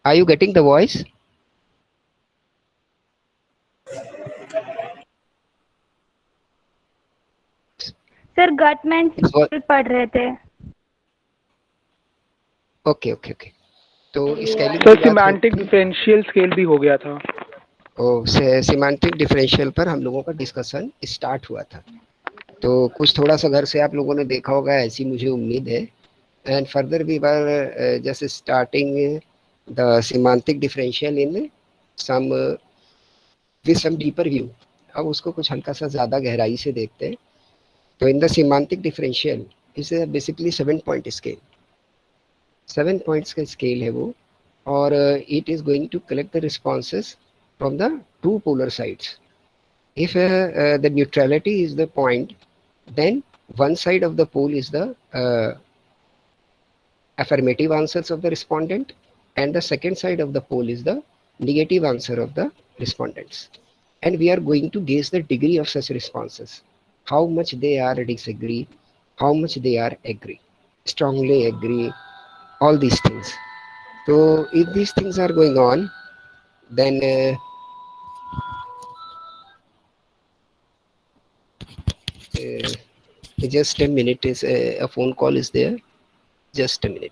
Are you getting the voice? Sir Guttmann Is what? Scale पढ़ रहे थे। Okay okay okay. तो scaling sir की बात हो सिमेंटिक थी। डिफरेंशियल स्केल भी हो गया था। सिमेंटिक डिफरेंशियल पर हम लोगों का डिस्कशन स्टार्ट हुआ था। तो कुछ थोड़ा सा घर से आप लोगों ने देखा होगा, ऐसी मुझे उम्मीद है। And further we were just starting the semantic differential in some with some deeper view. अब उसको कुछ हल्का सा ज़्यादा गहराई से देखते हैं। तो in the semantic differential is basically 7 point scale. 7 points का स्केल है वो, और it is going to collect the responses from the two polar sides. If the neutrality is the point, then one side of the pole is the affirmative answers of the respondent, and the second side of the pole is the negative answer of the respondents. And we are going to gauge the degree of such responses, how much they are disagree, how much they are agree, strongly agree, all these things. So if these things are going on, then just a minute, is a phone call is there. Just a minute.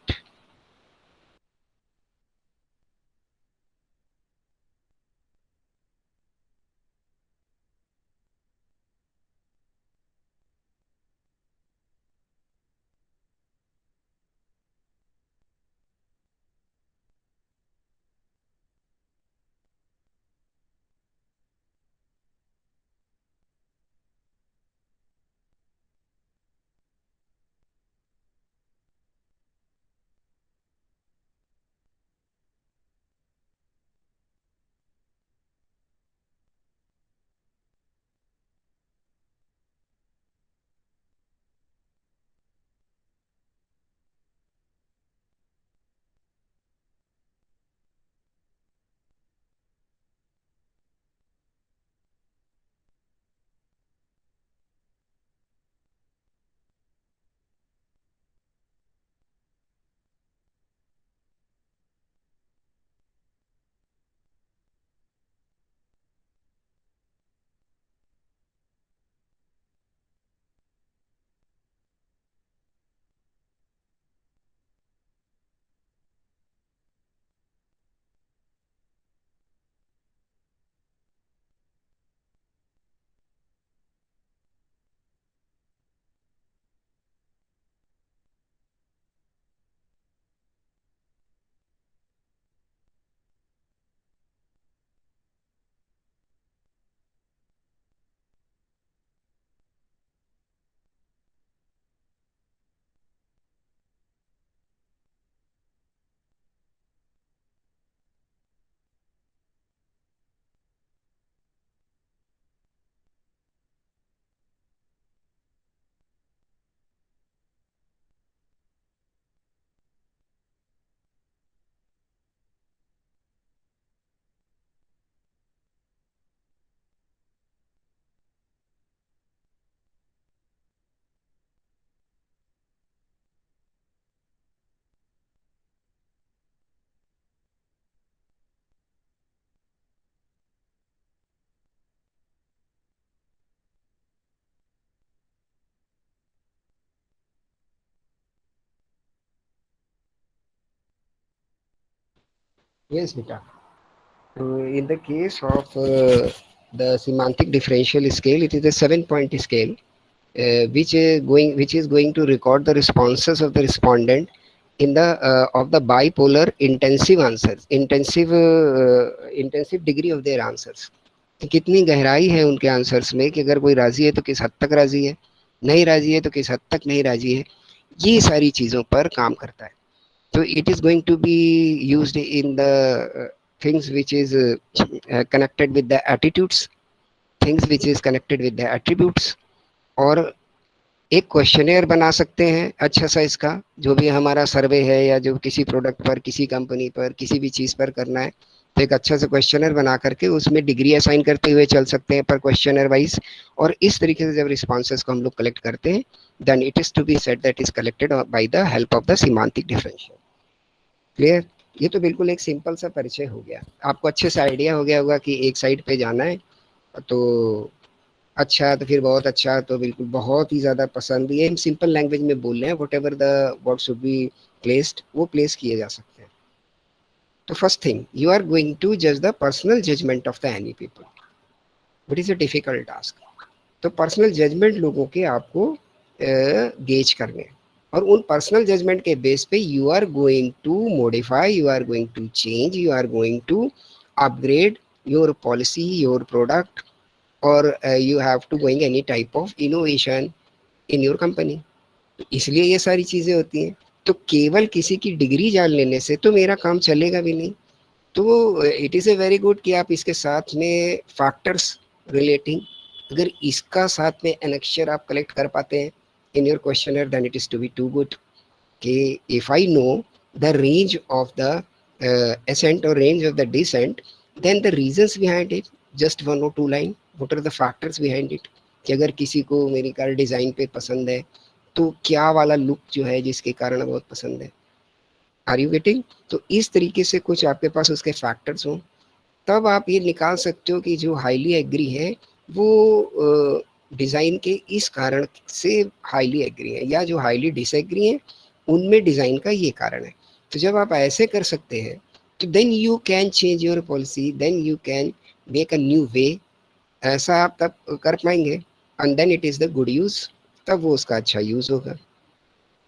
Yes, Beta. In the case of the semantic differential scale, it is a 7 point scale, which is going to record the responses of the respondent in the of the bipolar intensive answers, intensive degree of their answers. कितनी गहराई है उनके answers में, कि अगर कोई राजी है तो किस हद तक राजी है, नहीं राजी है तो किस हद तक नहीं राजी है, ये सारी चीज़ों पर काम करता है. So it is going to be used in the things which is connected with the attitudes, things which is connected with the attributes. और एक क्वेश्चनेयर बना सकते हैं अच्छा सा इसका, जो भी हमारा सर्वे है या जो किसी प्रोडक्ट पर, किसी कंपनी पर, किसी भी चीज़ पर करना है, तो एक अच्छा सा क्वेश्चनर बना करके उसमें डिग्री असाइन करते हुए चल सकते हैं पर क्वेश्चनर वाइज. और इस तरीके से जब रिस्पॉन्सेस को हम लोग कलेक्ट करते हैं, then it is to be said that is collected by the help of the सीमांतिक डिफरेंशियल. क्लियर? ये तो बिल्कुल एक सिंपल सा परिचय हो गया, आपको अच्छे से आइडिया हो गया होगा कि एक साइड पे जाना है तो अच्छा, तो फिर बहुत अच्छा, तो बिल्कुल बहुत ही ज़्यादा पसंद, ये हम सिंपल लैंग्वेज में बोल रहे हैं, whatever the word should be placed, वो प्लेस किए जा सकते हैं। तो first thing, you are going to जज the personal judgement of the any people, what is a difficult task. तो पर्सनल जजमेंट लोगों के आपको गेज करने हैं, और उन पर्सनल जजमेंट के बेस पे you are going to modify, you are going to change, you are going to upgrade your policy, your product, और you have to going any type of innovation in your company. इसलिए ये सारी चीज़ें होती हैं। तो केवल किसी की डिग्री जान लेने से तो मेरा काम चलेगा भी नहीं। तो it is a very good कि आप इसके साथ में फैक्टर्स रिलेटिंग, अगर इसका साथ में एनेक्चर आप कलेक्ट कर पाते हैं in your questionnaire, then it is to be too good. कि if I know the range of the ascent or range of the descent, then the reasons behind it, just one or two line, what are the factors behind it, कि अगर किसी को मेरी car design पे पसंद है तो क्या वाला लुक जो है जिसके कारण बहुत पसंद है। Are you getting? तो इस तरीके से कुछ आपके पास उसके फैक्टर्स हों, तब आप ये निकाल सकते हो कि जो हाईली एग्री है वो डिज़ाइन के इस कारण से हाईली एग्री है, या जो हाईली डिसएग्री है उनमें डिज़ाइन का ये कारण है। तो जब आप ऐसे कर सकते हैं तो then you can change your policy, then you can make a new way, ऐसा आप तब कर पाएंगे, and then it is the good use, तब वो उसका अच्छा यूज़ होगा।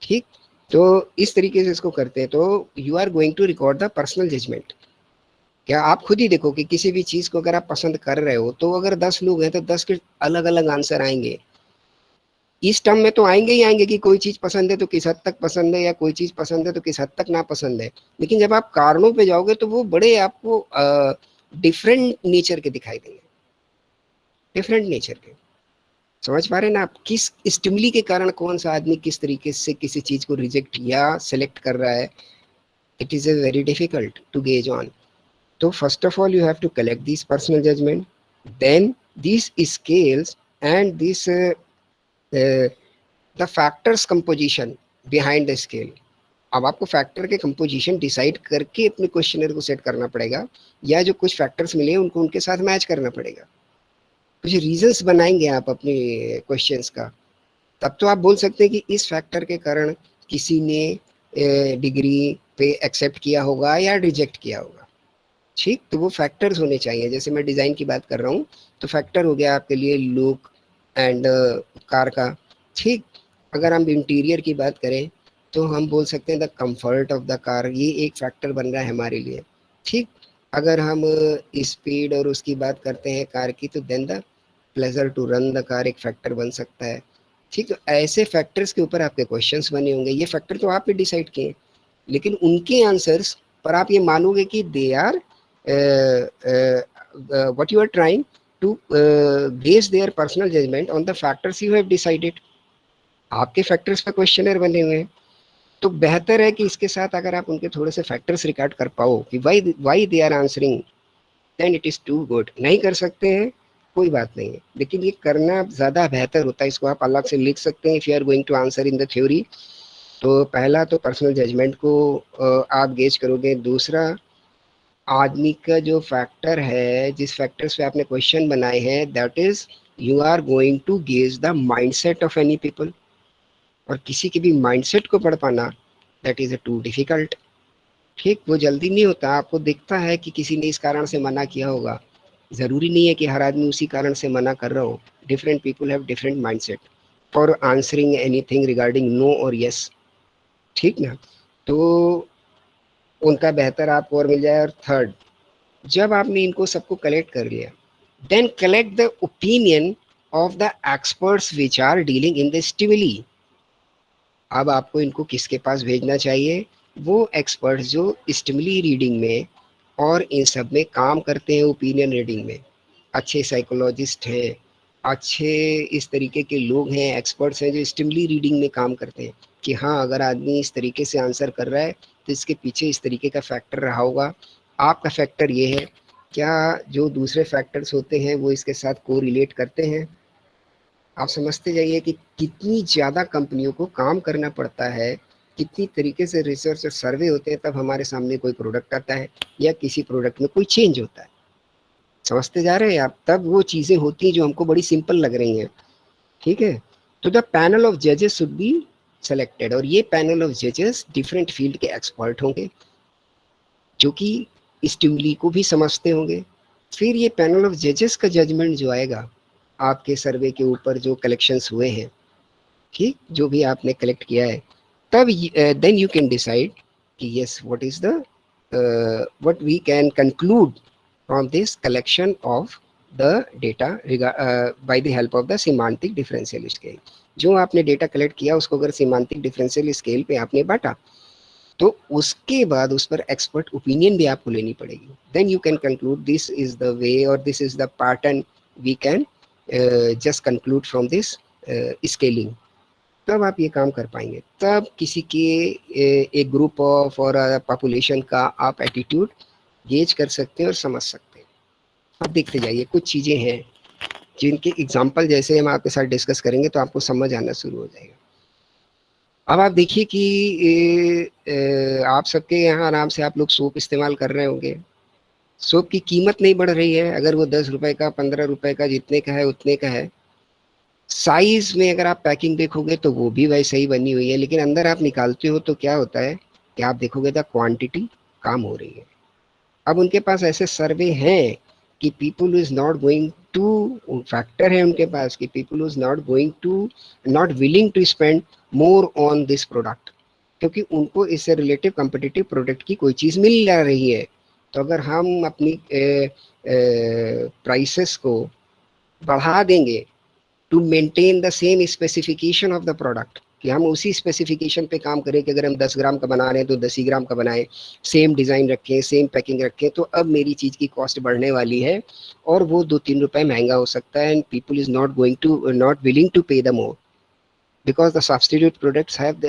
ठीक, तो इस तरीके से इसको करते हैं। तो you are going to record the personal judgement. क्या आप खुद ही देखो कि किसी भी चीज़ को अगर आप पसंद कर रहे हो तो अगर 10 लोग हैं तो 10 के अलग अलग आंसर आएंगे। इस टर्म में तो आएंगे ही आएंगे कि कोई चीज़ पसंद है तो किस हद तक पसंद है, या कोई चीज़ पसंद है तो किस हद तक ना पसंद है। लेकिन जब आप कारणों पे जाओगे तो वो बड़े आपको डिफरेंट नेचर के दिखाई देंगे, डिफरेंट नेचर के। समझ पा रहे हैं ना आप, किस स्टिमुली के कारण कौन सा आदमी किस तरीके से किसी चीज़ को रिजेक्ट या सेलेक्ट कर रहा है, it is a very difficult to gauge on. So first of all, you have to collect these personal judgment, then these scales and this the factors composition behind the scale. अब आपको factor के composition decide करके अपने questionnaire को set करना पड़ेगा, या जो कुछ फैक्टर्स मिले उनको उनके साथ मैच करना पड़ेगा। कुछ रीजंस बनाएंगे आप अपने क्वेश्चंस का, तब तो आप बोल सकते हैं कि इस फैक्टर के कारण किसी ने डिग्री पे एक्सेप्ट किया होगा या रिजेक्ट किया होगा। ठीक, तो वो फैक्टर्स होने चाहिए। जैसे मैं डिज़ाइन की बात कर रहा हूँ तो फैक्टर हो गया आपके लिए लुक एंड कार का। ठीक, अगर हम इंटीरियर की बात करें तो हम बोल सकते हैं the comfort of the car, ये एक फैक्टर बन रहा है हमारे लिए। ठीक, अगर हम स्पीड और उसकी बात करते हैं कार की तो then the pleasure to run the car एक फैक्टर बन सकता है। ठीक, तो ऐसे फैक्टर्स के ऊपर आपके क्वेश्चंस बने होंगे। ये फैक्टर तो आप ही डिसाइड किए, लेकिन उनके आंसर्स पर आप ये मानोगे कि they are what you are trying to base their personal judgment on the factors you have decided। आपके फैक्टर्स पे क्वेश्चनर बने हुए हैं, तो बेहतर है कि इसके साथ अगर आप उनके थोड़े से फैक्टर्स रिकॉर्ड कर पाओ कि why they are answering, then it is too good. नहीं कर सकते हैं कोई बात नहीं है, लेकिन ये करना ज़्यादा बेहतर होता है। इसको आप अलग से लिख सकते हैं if you are going to answer in the theory. तो पहला तो पर्सनल जजमेंट को आप गेज करोगे। दूसरा, आदमी का जो फैक्टर है, जिस फैक्टर्स पे आपने क्वेश्चन बनाए हैं, that is you are going to gauge the mindset of any people. और किसी के भी माइंडसेट को पढ़ पाना, दैट इज टू डिफिकल्ट। ठीक, वो जल्दी नहीं होता। आपको दिखता है कि किसी ने इस कारण से मना किया होगा, ज़रूरी नहीं है कि हर आदमी उसी कारण से मना कर रहा हो। Different people have different mindset for answering anything regarding no और यस। ठीक ना, तो उनका बेहतर आपको और मिल जाए। और थर्ड, जब आपने इनको सबको कलेक्ट कर लिया, then collect the opinion of the experts which are dealing in the stimuli. अब आपको इनको किसके पास भेजना चाहिए? वो एक्सपर्ट्स जो स्टिमुली रीडिंग में और इन सब में काम करते हैं, ओपिनियन रीडिंग में अच्छे साइकोलॉजिस्ट हैं, अच्छे इस तरीके के लोग हैं, एक्सपर्ट्स हैं जो स्टिमुली रीडिंग में काम करते हैं कि हाँ, अगर आदमी इस तरीके से आंसर कर रहा है तो इसके पीछे इस तरीके का फैक्टर रहा होगा। आपका फैक्टर ये है, क्या जो दूसरे फैक्टर्स होते हैं वो इसके साथ को रिलेट करते हैं? आप समझते जाइए कि कितनी ज़्यादा कंपनियों को काम करना पड़ता है कितनी तरीके से रिसर्च और सर्वे होते हैं, तब हमारे सामने कोई प्रोडक्ट आता है या किसी प्रोडक्ट में कोई चेंज होता है। समझते जा रहे हैं आप? तब वो चीज़ें होती हैं जो हमको बड़ी सिंपल लग रही हैं, ठीक है। तो द पैनल ऑफ जजेस शुड बी सेलेक्टेड, और ये पैनल ऑफ जजेस डिफरेंट फील्ड के एक्सपर्ट होंगे जो कि स्टिमुली को भी समझते होंगे। फिर ये पैनल ऑफ जजेस का जजमेंट जो आएगा आपके सर्वे के ऊपर जो कलेक्शंस हुए हैं, ठीक, जो भी आपने कलेक्ट किया है, तब देन यू कैन डिसाइड कि yes what is the what we can conclude from this collection of the data by the help of the semantic differential scale. जो आपने डेटा कलेक्ट किया उसको अगर सिमांटिक डिफरेंशियल स्केल पे आपने बांटा, तो उसके बाद उस पर एक्सपर्ट ओपिनियन भी आपको लेनी पड़ेगी। Then you can conclude this is the way और this is the pattern we can just conclude from this scaling. तब आप ये काम कर पाएंगे, तब किसी के एक ग्रुप ऑफ और पॉपुलेशन का आप एटीट्यूड गेज कर सकते हैं और समझ सकते हैं। अब देखते जाइए, कुछ चीज़ें हैं जिनके एग्जाम्पल जैसे हम आपके साथ डिस्कस करेंगे तो आपको समझ आना शुरू हो जाएगा। अब आप देखिए कि आप सबके यहाँ आराम से आप लोग सोप इस्तेमाल कर रहे होंगे। सोप की कीमत नहीं बढ़ रही है, अगर वो 10 रुपए का 15 रुपए का जितने का है उतने का है। साइज में अगर आप पैकिंग देखोगे तो वो भी वैसे ही बनी हुई है, लेकिन अंदर आप निकालते हो तो क्या होता है कि आप देखोगे द क्वांटिटी कम हो रही है। अब उनके पास ऐसे सर्वे हैं कि people is not going to, factor है उनके पास कि people is not going to, not willing to spend more on this product, क्योंकि उनको इससे रिलेटिव कम्पिटिटिव प्रोडक्ट की कोई चीज़ मिल जा रही है। तो अगर हम अपनी प्राइसेस को बढ़ा देंगे to maintain the same specification of the product, कि हम उसी स्पेसिफिकेशन पे काम करें कि अगर हम 10 ग्राम का बना रहे हैं तो 10 ही ग्राम का बनाएं, सेम डिज़ाइन रखें, सेम पैकिंग रखें, तो अब मेरी चीज़ की कॉस्ट बढ़ने वाली है और वो 2-3 रुपए महंगा हो सकता है। And people is not going to, not willing to pay the more because the substitute products have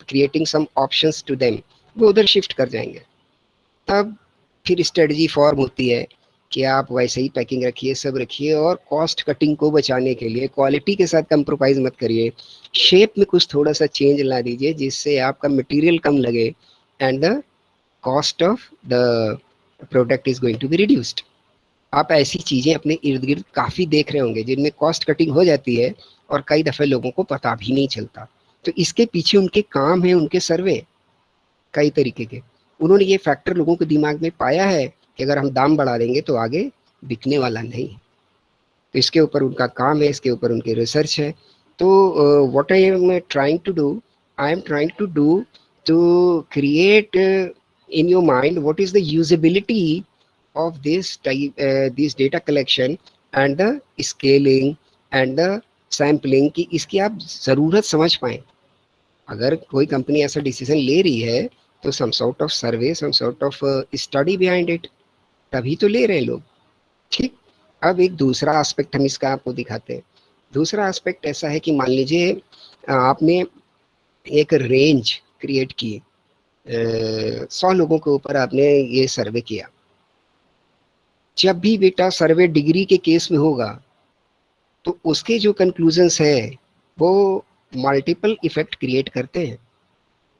creating some options to them, वो उधर शिफ्ट कर जाएंगे। तब फिर स्ट्रेटजी फॉर्म होती है कि आप वैसे ही पैकिंग रखिए, सब रखिए, और कॉस्ट कटिंग को बचाने के लिए क्वालिटी के साथ कंप्रोमाइज़ मत करिए, शेप में कुछ थोड़ा सा चेंज ला दीजिए जिससे आपका मटेरियल कम लगे and the cost of the product is going to be reduced. आप ऐसी चीज़ें अपने इर्द गिर्द काफ़ी देख रहे होंगे जिनमें कॉस्ट कटिंग हो जाती है और कई दफ़े लोगों को पता भी नहीं चलता। तो इसके पीछे उनके काम है, उनके सर्वे कई तरीके के। उन्होंने ये फैक्टर लोगों के दिमाग में पाया है कि अगर हम दाम बढ़ा देंगे तो आगे बिकने वाला नहीं, तो इसके ऊपर उनका काम है, इसके ऊपर उनकी रिसर्च है। तो what I am trying to do, I am trying to do to create in your mind what is the usability of this type this data collection and the scaling and the sampling, कि इसकी आप ज़रूरत समझ पाएँ। अगर कोई company ऐसा decision ले रही है तो some sort of survey, some sort of study behind it, तभी तो ले रहे हैं लोग, ठीक। अब एक दूसरा एस्पेक्ट हम इसका आपको दिखाते हैं। दूसरा एस्पेक्ट ऐसा है कि मान लीजिए आपने एक रेंज क्रिएट की, 100 लोगों के ऊपर आपने ये सर्वे किया। जब भी बेटा सर्वे डिग्री के केस में होगा तो उसके जो कंक्लूजन्स हैं वो मल्टीपल इफेक्ट क्रिएट करते हैं।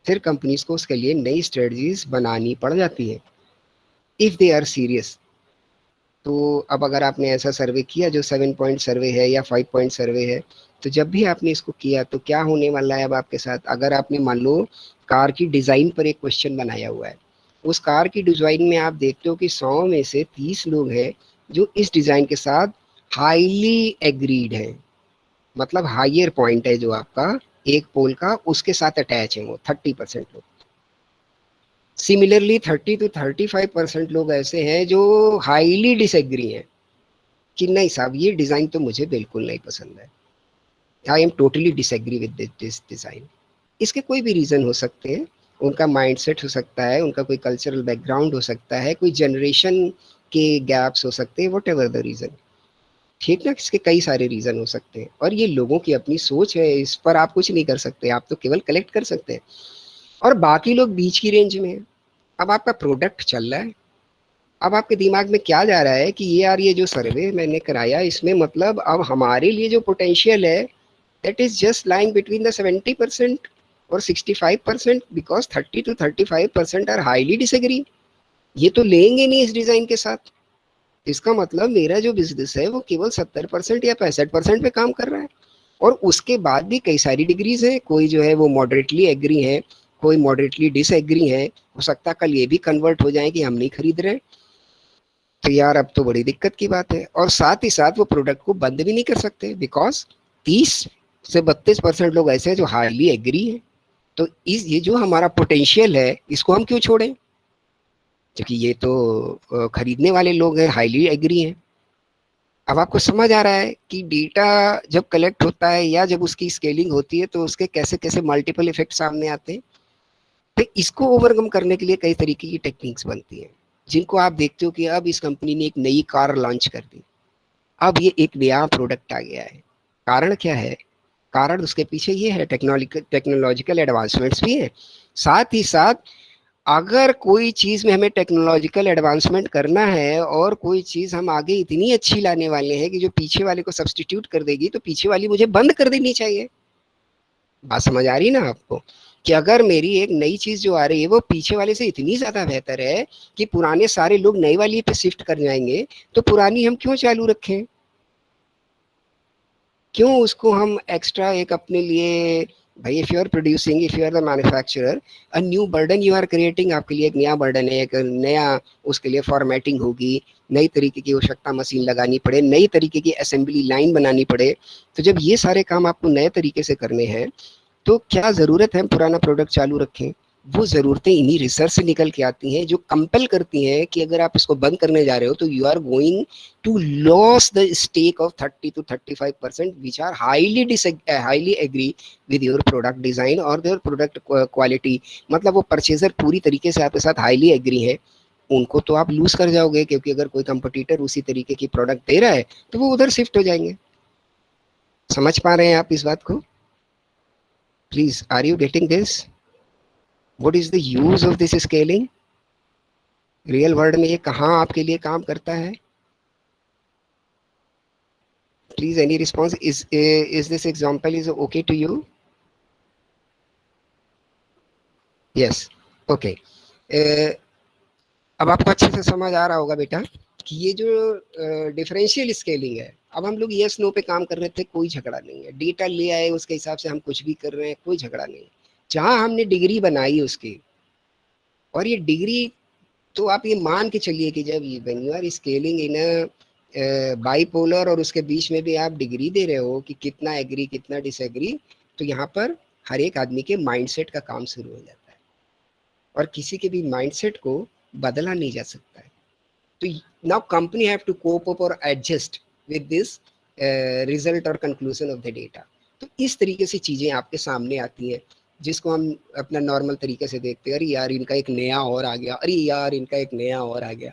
फिर कंपनीज को उसके लिए नई स्ट्रेटजीज बनानी पड़ जाती है इफ़ दे आर सीरियस। तो अब अगर आपने ऐसा सर्वे किया जो 7 पॉइंट सर्वे है या 5 पॉइंट सर्वे है, तो जब भी आपने इसको किया तो क्या होने वाला है अब आपके साथ, अगर आपने मान लो कार की डिज़ाइन पर एक क्वेश्चन बनाया हुआ है, उस कार की डिज़ाइन में आप देखते हो कि 100 में से 30 लोग हैं जो इस डिज़ाइन के साथ हाईली एग्रीड हैं, मतलब हायर पॉइंट है जो आपका एक पोल का उसके साथ अटैच है, वो 30% लोग। सिमिलरली 30 to 35% लोग ऐसे हैं जो हाईली डिसएग्री हैं कि नहीं साहब ये डिज़ाइन तो मुझे बिल्कुल नहीं पसंद है, I am totally disagree with this design. इसके कोई भी रीज़न हो सकते हैं, उनका माइंडसेट हो सकता है, उनका कोई कल्चरल बैकग्राउंड हो सकता है, कोई जनरेशन के गैप्स हो सकते हैं, वट एवर द रीज़न, ठीक ना। इसके कई सारे रीज़न हो सकते हैं और ये लोगों की अपनी सोच है, इस पर आप कुछ नहीं कर सकते, आप तो केवल कलेक्ट कर सकते हैं। और बाकी लोग बीच की रेंज में हैं। अब आपका प्रोडक्ट चल रहा है, अब आपके दिमाग में क्या जा रहा है कि ये यार ये जो सर्वे मैंने कराया इसमें मतलब अब हमारे लिए जो पोटेंशियल है that is just lying between the 70% और 65% because 30 to 35% are highly disagree. ये तो लेंगे नहीं इस डिजाइन के साथ। इसका मतलब मेरा जो बिजनेस है वो केवल 70% या 65% पे काम कर रहा है, और उसके बाद भी कई सारी डिग्रीज हैं। कोई जो है वो मॉडरेटली एग्री है, कोई मॉडरेटली डिसएग्री है। हो सकता है कल ये भी कन्वर्ट हो जाए कि हम नहीं खरीद रहे। तो यार अब तो बड़ी दिक्कत की बात है। और साथ ही साथ वो प्रोडक्ट को बंद भी नहीं कर सकते बिकॉज 30 से 32% लोग ऐसे हैं जो हाईली एग्री हैं। तो इस ये जो हमारा पोटेंशियल है इसको हम क्यों छोड़ें, क्योंकि ये तो खरीदने वाले लोग हैं, हाईली एग्री हैं। अब आपको समझ आ रहा है कि डेटा जब कलेक्ट होता है या जब उसकी स्केलिंग होती है तो उसके कैसे कैसे मल्टीपल इफेक्ट सामने आते हैं। तो इसको ओवरकम करने के लिए कई तरीके की टेक्निक्स बनती हैं, जिनको आप देखते हो कि अब इस कंपनी ने एक नई कार लॉन्च कर दी, अब ये एक नया प्रोडक्ट आ गया है। कारण क्या है? कारण उसके पीछे ये है, टेक्नोलॉजिकल एडवांसमेंट्स भी है। साथ ही साथ अगर कोई चीज में हमें टेक्नोलॉजिकल एडवांसमेंट करना है और कोई चीज हम आगे इतनी अच्छी लाने वाले हैं कि जो पीछे वाले को सब्स्टिट्यूट कर देगी, तो पीछे वाली मुझे बंद कर देनी चाहिए। बात समझ आ रही ना आपको, कि अगर मेरी एक नई चीज जो आ रही है वो पीछे वाले से इतनी ज्यादा बेहतर है कि पुराने सारे लोग नई वाली पे शिफ्ट कर जाएंगे, तो पुरानी हम क्यों चालू रखें? क्यों उसको हम एक्स्ट्रा एक अपने लिए, भाई if you are producing, if you are the manufacturer, a new burden you are creating, आपके लिए एक नया बर्डन है, एक नया उसके लिए फॉर्मेटिंग होगी, नई तरीके की आवश्यकता मशीन लगानी पड़े, नई तरीके की असेंबली लाइन बनानी पड़े। तो जब ये सारे काम आपको नए तरीके से करने हैं तो क्या ज़रूरत है हम पुराना प्रोडक्ट चालू रखें? वो ज़रूरतें इन्हीं रिसर्च से निकल के आती हैं जो कंपेल करती हैं कि अगर आप इसको बंद करने जा रहे हो तो you are going to loss the stake of 30 to 35% which are highly agree with your product design और योर प्रोडक्ट क्वालिटी। मतलब वो परचेजर पूरी तरीके से आपके साथ हाईली एग्री है, उनको तो आप लूज कर जाओगे, क्योंकि अगर कोई कंपटीटर उसी तरीके की प्रोडक्ट दे रहा है तो वो उधर शिफ्ट हो जाएंगे। समझ पा रहे हैं आप इस बात को? Please, are you getting this? What is the use of this scaling? Real world में ये कहाँ आपके लिए काम करता है? Please, any response? Is this example is okay to you? Yes. Okay. अब आपको अच्छे से समझ आ रहा होगा बेटा कि ये जो डिफरेंशियल स्केलिंग है, अब हम लोग यस नो पे काम कर रहे थे, कोई झगड़ा नहीं है। डेटा ले आए उसके हिसाब से हम कुछ भी कर रहे हैं, कोई झगड़ा नहीं है। जहाँ हमने डिग्री बनाई उसकी, और ये डिग्री तो आप ये मान के चलिए कि जब when you are scaling in bipolar और उसके बीच में भी आप डिग्री दे रहे हो कि कितना एग्री कितना डिसएग्री, तो यहाँ पर हर एक आदमी के माइंडसेट का काम शुरू हो जाता है, और किसी के भी माइंडसेट को बदला नहीं जा सकता है। तो now company have to cope up और एडजस्ट विद दिस रिजल्ट और कंक्लूजन ऑफ द डेटा। तो इस तरीके से चीज़ें आपके सामने आती हैं, जिसको हम अपना नॉर्मल तरीके से देखते हैं, अरे यार इनका एक नया और आ गया, अरे यार इनका एक नया और आ गया।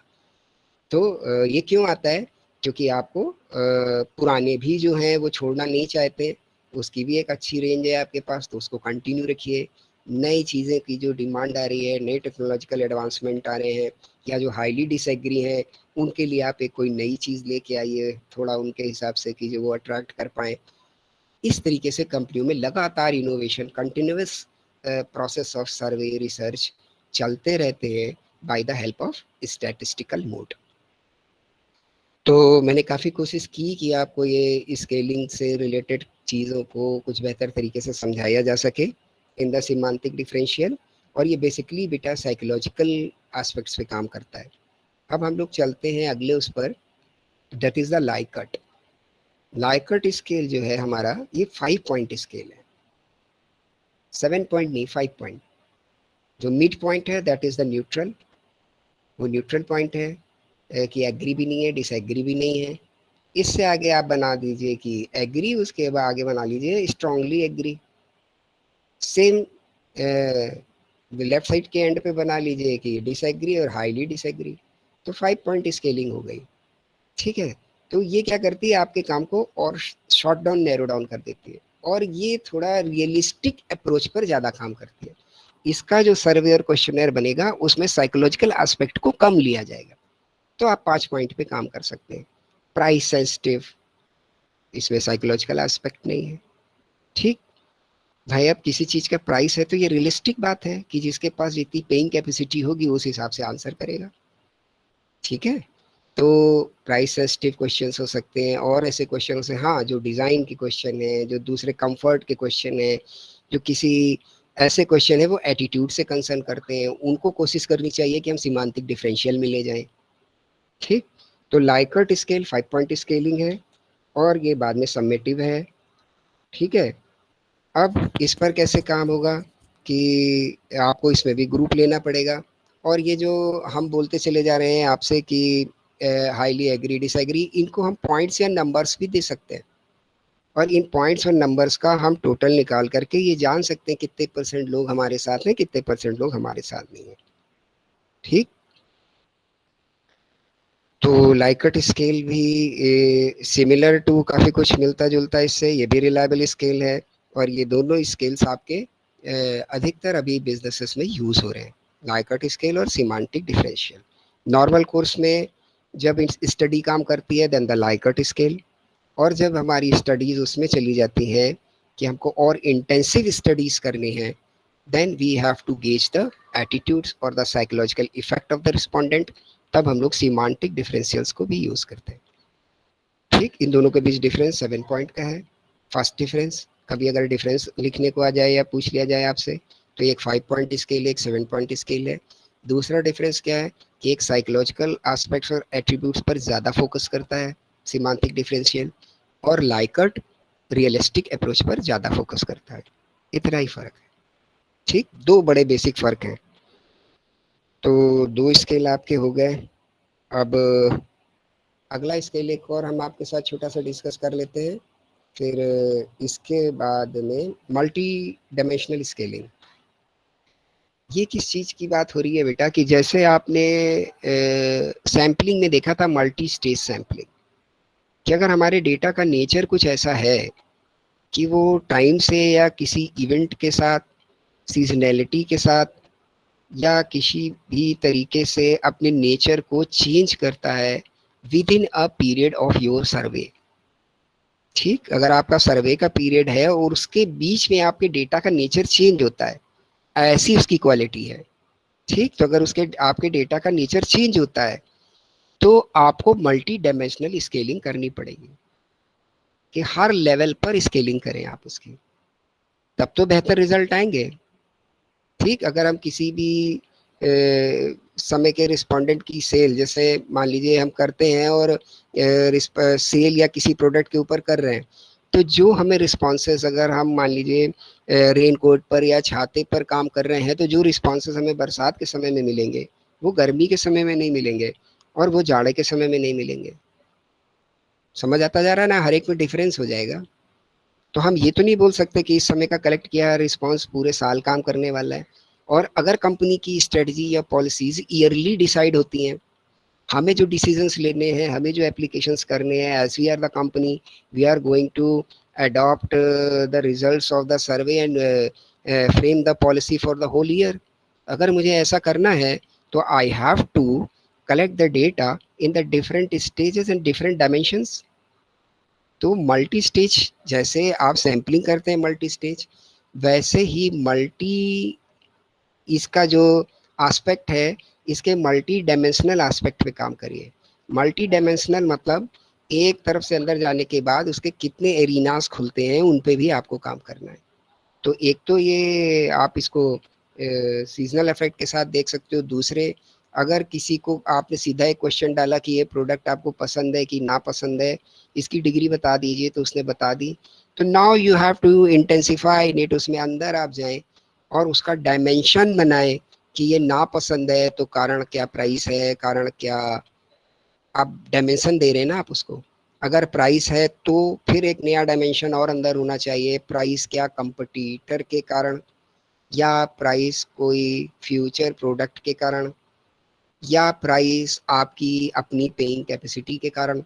तो ये क्यों आता है? क्योंकि आपको पुराने भी जो हैं वो छोड़ना नहीं चाहते, उसकी भी एक अच्छी रेंज है आपके पास, तो उसको कंटिन्यू रखिए। नई चीज़ें की जो डिमांड आ रही है, नए टेक्नोलॉजिकल एडवांसमेंट आ रहे हैं, या जो हाईली डिसएग्री हैं, उनके लिए आप एक कोई नई चीज़ लेके आइए, थोड़ा उनके हिसाब से कि जो वो अट्रैक्ट कर पाएँ। इस तरीके से कंपनियों में लगातार innovation, continuous process of survey research चलते रहते हैं bye the help of statistical mode. तो मैंने काफ़ी कोशिश की कि आपको ये स्केलिंग से रिलेटेड चीज़ों को कुछ बेहतर तरीके से समझाया जा सके इन द सिमांटिक डिफरेंशियल, और ये बेसिकली बेटा साइकोलॉजिकल एस्पेक्ट्स पे काम करता है। अब हम लोग चलते हैं अगले उस पर, that is the Likert. Likert scale जो है हमारा, ये 5 पॉइंट स्केल है, 7 पॉइंट नहीं, 5 पॉइंट। जो मिड पॉइंट है दैट इज़ द न्यूट्रल, वो न्यूट्रल पॉइंट है कि एग्री भी नहीं है डिसएग्री भी नहीं है। इससे आगे आप बना दीजिए कि एग्री, उसके बाद आगे बना लीजिए strongly agree. Same left side के एंड पे बना लीजिए कि डिसएग्री और हाईली डिसएग्री। तो 5 पॉइंट स्केलिंग हो गई, ठीक है। तो ये क्या करती है, आपके काम को और शॉर्ट डाउन, नैरो डाउन कर देती है, और ये थोड़ा रियलिस्टिक अप्रोच पर ज़्यादा काम करती है। इसका जो सर्वे और क्वेश्चनर बनेगा उसमें साइकोलॉजिकल एस्पेक्ट को कम लिया जाएगा, तो आप 5 पॉइंट पे काम कर सकते हैं। प्राइस सेंसिटिव, इसमें साइकोलॉजिकल एस्पेक्ट नहीं है, ठीक। भाई अब किसी चीज का प्राइस है तो ये रियलिस्टिक बात है कि जिसके पास जितनी पेइंग कैपेसिटी होगी उस हिसाब से आंसर करेगा, ठीक है। तो प्राइस सेंसिटिव क्वेश्चंस हो सकते हैं और ऐसे क्वेश्चन से, हाँ, जो डिजाइन के क्वेश्चन है, जो दूसरे कंफर्ट के क्वेश्चन है, जो किसी ऐसे क्वेश्चन है वो एटीट्यूड से कंसर्न करते हैं, उनको कोशिश करनी चाहिए कि हम सीमांतिक डिफरेंशियल में ले जाएं, ठीक। तो लाइकर्ट स्केल 5 पॉइंट स्केलिंग है और ये बाद में समेटिव है, ठीक है। अब इस पर कैसे काम होगा कि आपको इसमें भी ग्रुप लेना पड़ेगा, और ये जो हम बोलते चले जा रहे हैं आपसे कि हाईली एग्री डिसएग्री, इनको हम पॉइंट्स या नंबर्स भी दे सकते हैं, और इन पॉइंट्स और नंबर्स का हम टोटल निकाल करके ये जान सकते हैं कितने परसेंट लोग हमारे साथ हैं, कितने परसेंट लोग हमारे साथ नहीं है, ठीक। तो लाइकर्ट स्केल भी सिमिलर टू काफ़ी कुछ मिलता जुलता है इससे, ये भी रिलायबल स्केल है, और ये दोनों स्केल्स आपके अधिकतर अभी बिजनेसेस में यूज़ हो रहे हैं, लाइकर्ट स्केल और सिमांटिक डिफरेंशियल। नॉर्मल कोर्स में जब स्टडी काम करती है देन द लाइकर्ट स्केल, और जब हमारी स्टडीज़ उसमें चली जाती हैं कि हमको और इंटेंसिव स्टडीज़ करनी है, then we have to gauge the attitudes और the psychological effect of the respondent, तब हम लोग सीमांटिक डिफरेंशियल्स को भी यूज़ करते हैं, ठीक। इन दोनों के बीच डिफरेंस 7 पॉइंट का है। फर्स्ट डिफरेंस, कभी अगर डिफरेंस लिखने को आ जाए या पूछ लिया जाए आपसे, तो एक 5 पॉइंट स्केल है, एक 7 पॉइंट स्केल है। दूसरा डिफरेंस क्या है कि एक साइकोलॉजिकल एस्पेक्ट्स और एट्रीब्यूट्स पर ज़्यादा फोकस करता है सीमांतिक डिफरेंशियल, और लाइकर्ट रियलिस्टिक अप्रोच पर ज़्यादा फोकस करता है। इतना ही फ़र्क है, ठीक। दो बड़े बेसिक फ़र्क हैं। तो दो स्केल आपके हो गए। अब अगला स्केल एक और हम आपके साथ छोटा सा डिस्कस कर लेते हैं, फिर इसके बाद में मल्टी डायमेंशनल स्केलिंग। ये किस चीज़ की बात हो रही है बेटा कि जैसे आपने सैम्पलिंग में देखा था मल्टी स्टेज सैम्पलिंग, कि अगर हमारे डेटा का नेचर कुछ ऐसा है कि वो टाइम से या किसी इवेंट के साथ, सीजनैलिटी के साथ, या किसी भी तरीके से अपने नेचर को चेंज करता है within a period of your survey, ठीक। अगर आपका सर्वे का पीरियड है और उसके बीच में आपके डेटा का नेचर चेंज होता है, ऐसी उसकी क्वालिटी है, ठीक। तो अगर उसके आपके डेटा का नेचर चेंज होता है तो आपको मल्टी डायमेंशनल स्केलिंग करनी पड़ेगी, कि हर लेवल पर स्केलिंग करें आप उसकी, तब तो बेहतर रिजल्ट आएंगे, ठीक। अगर हम किसी भी समय के रिस्पोंडेंट की सेल, जैसे मान लीजिए हम करते हैं और सेल या किसी प्रोडक्ट के ऊपर कर रहे हैं, तो जो हमें रिस्पॉन्सेस, अगर हम मान लीजिए रेन कोट पर या छाते पर काम कर रहे हैं, तो जो रिस्पॉन्सेस हमें बरसात के समय में मिलेंगे वो गर्मी के समय में नहीं मिलेंगे, और वो जाड़े के समय में नहीं मिलेंगे। समझ आता जा रहा है ना, हर एक में डिफरेंस हो जाएगा। तो हम ये तो नहीं बोल सकते कि इस समय का कलेक्ट किया रिस्पॉन्स पूरे साल काम करने वाला है। और अगर कंपनी की स्ट्रेटजी या पॉलिसीज ईयरली डिसाइड होती हैं, हमें जो डिसीजंस लेने हैं, हमें जो एप्लीकेशंस करने हैं, as we are the company, we are going to adopt the results of the survey and frame the policy for the whole year. अगर मुझे ऐसा करना है तो I have to collect the data in the different stages and different dimensions. तो multi stage, जैसे आप sampling करते हैं मल्टी स्टेज, वैसे ही मल्टी, इसका जो एस्पेक्ट है, इसके मल्टी डायमेंशनल एस्पेक्ट पे काम करिए। मल्टी डायमेंशनल मतलब एक तरफ से अंदर जाने के बाद उसके कितने एरिनास खुलते हैं, उन पे भी आपको काम करना है। तो एक तो ये आप इसको सीजनल इफेक्ट के साथ देख सकते हो। दूसरे, अगर किसी को आपने सीधा एक क्वेश्चन डाला कि ये प्रोडक्ट आपको पसंद है कि ना पसंद है, इसकी डिग्री बता दीजिए, तो उसने बता दी, तो now you have to intensify it, उसमें अंदर आप जाएं और उसका डायमेंशन बनाए कि ये ना पसंद है तो कारण क्या, प्राइस है, कारण क्या, आप डायमेंशन दे रहे हैं ना आप उसको। अगर प्राइस है तो फिर एक नया डायमेंशन और अंदर होना चाहिए, प्राइस क्या कंपटीटर के कारण, या प्राइस कोई फ्यूचर प्रोडक्ट के कारण, या प्राइस आपकी अपनी पेइंग कैपेसिटी के कारण,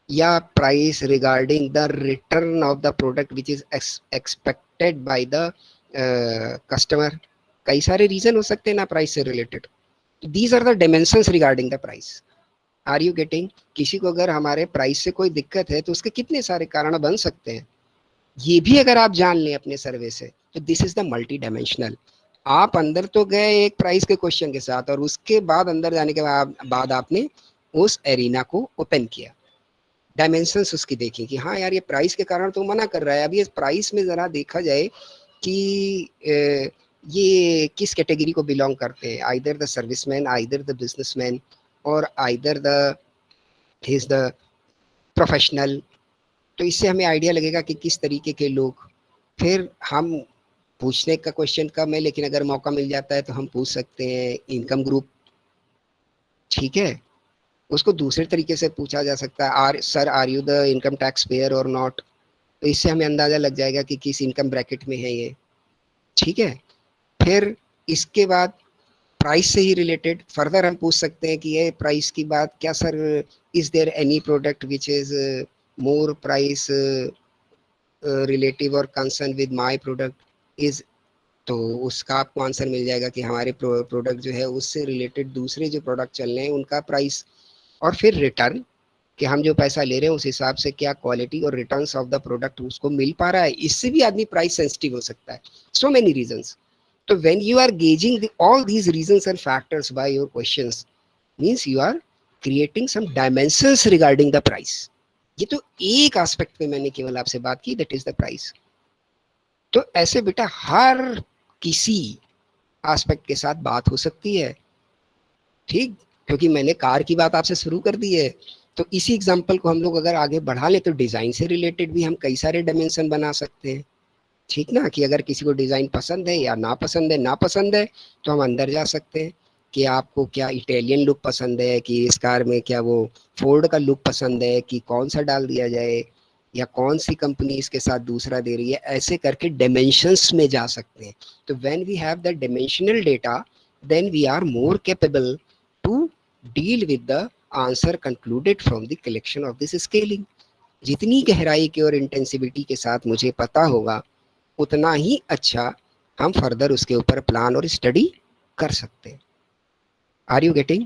या price regarding the return of the product which is expected by the customer. कई सारे रीजन हो सकते हैं ना प्राइस से related. These are the dimensions regarding the price. Are you getting? किसी को अगर हमारे प्राइस से कोई दिक्कत है तो उसके कितने सारे कारण बन सकते हैं, ये भी अगर आप जान लें अपने सर्वे से, तो this is the multi dimensional. आप अंदर तो गए एक प्राइस के क्वेश्चन के साथ, और उसके बाद अंदर जाने के बाद आपने उस एरिना को ओपन किया, डायमेंशंस उसकी देखी कि हाँ यार ये प्राइस के कारण तो मना कर रहा है, अभी इस प्राइस में जरा देखा जाए कि ये किस कैटेगरी को बिलोंग करते हैं, either the serviceman, either the businessman, और either the is the professional. तो इससे हमें आइडिया लगेगा कि किस तरीके के लोग। फिर हम पूछने का क्वेश्चन कम है, लेकिन अगर मौका मिल जाता है तो हम पूछ सकते हैं इनकम ग्रुप, ठीक है। उसको दूसरे तरीके से पूछा जा सकता है, are sir are you the income tax payer और नॉट। तो इससे हमें अंदाजा लग जाएगा कि किस इनकम ब्रैकेट में है ये, ठीक है। फिर इसके बाद प्राइस से ही रिलेटेड फर्दर हम पूछ सकते हैं कि ये प्राइस की बात क्या sir, is there any product which is more price relative और concern with my product is. तो उसका आपको आंसर मिल जाएगा कि हमारे प्रोडक्ट जो है उससे रिलेटेड दूसरे जो प्रोडक्ट चल रहे हैं उनका प्राइस। और फिर रिटर्न, कि हम जो पैसा ले रहे हैं उस हिसाब से क्या क्वालिटी और रिटर्न्स ऑफ द प्रोडक्ट उसको मिल पा रहा है, इससे भी आदमी प्राइस सेंसिटिव हो सकता है। So many reasons. तो when you are gauging all these reasons and factors by your questions, means you are creating some dimensions regarding the price. ये तो एक एस्पेक्ट पे मैंने केवल आपसे बात की, दैट इज द प्राइस। तो ऐसे बेटा हर किसी एस्पेक्ट के साथ बात हो सकती है, ठीक। क्योंकि मैंने कार की बात आपसे शुरू कर दी है, तो इसी एग्जांपल को हम लोग अगर आगे बढ़ा ले तो डिजाइन से रिलेटेड भी हम कई सारे डायमेंशन बना सकते हैं, ठीक ना। कि अगर किसी को डिजाइन पसंद है या ना पसंद है, तो हम अंदर जा सकते हैं कि आपको क्या इटालियन लुक पसंद है, कि इस कार में क्या वो फोर्ड का लुक पसंद है, कि कौन सा डाल दिया जाए, या कौन सी कंपनी इसके साथ दूसरा दे रही है। ऐसे करके डायमेंशंस में जा सकते हैं। तो when we have the dimensional data, then we are more capable to deal with the answer concluded from the collection of this scaling। जितनी गहराई की और इंटेंसिविटी के साथ मुझे पता होगा, उतना ही अच्छा हम फर्दर उसके ऊपर प्लान और स्टडी कर सकते हैं। Are you getting?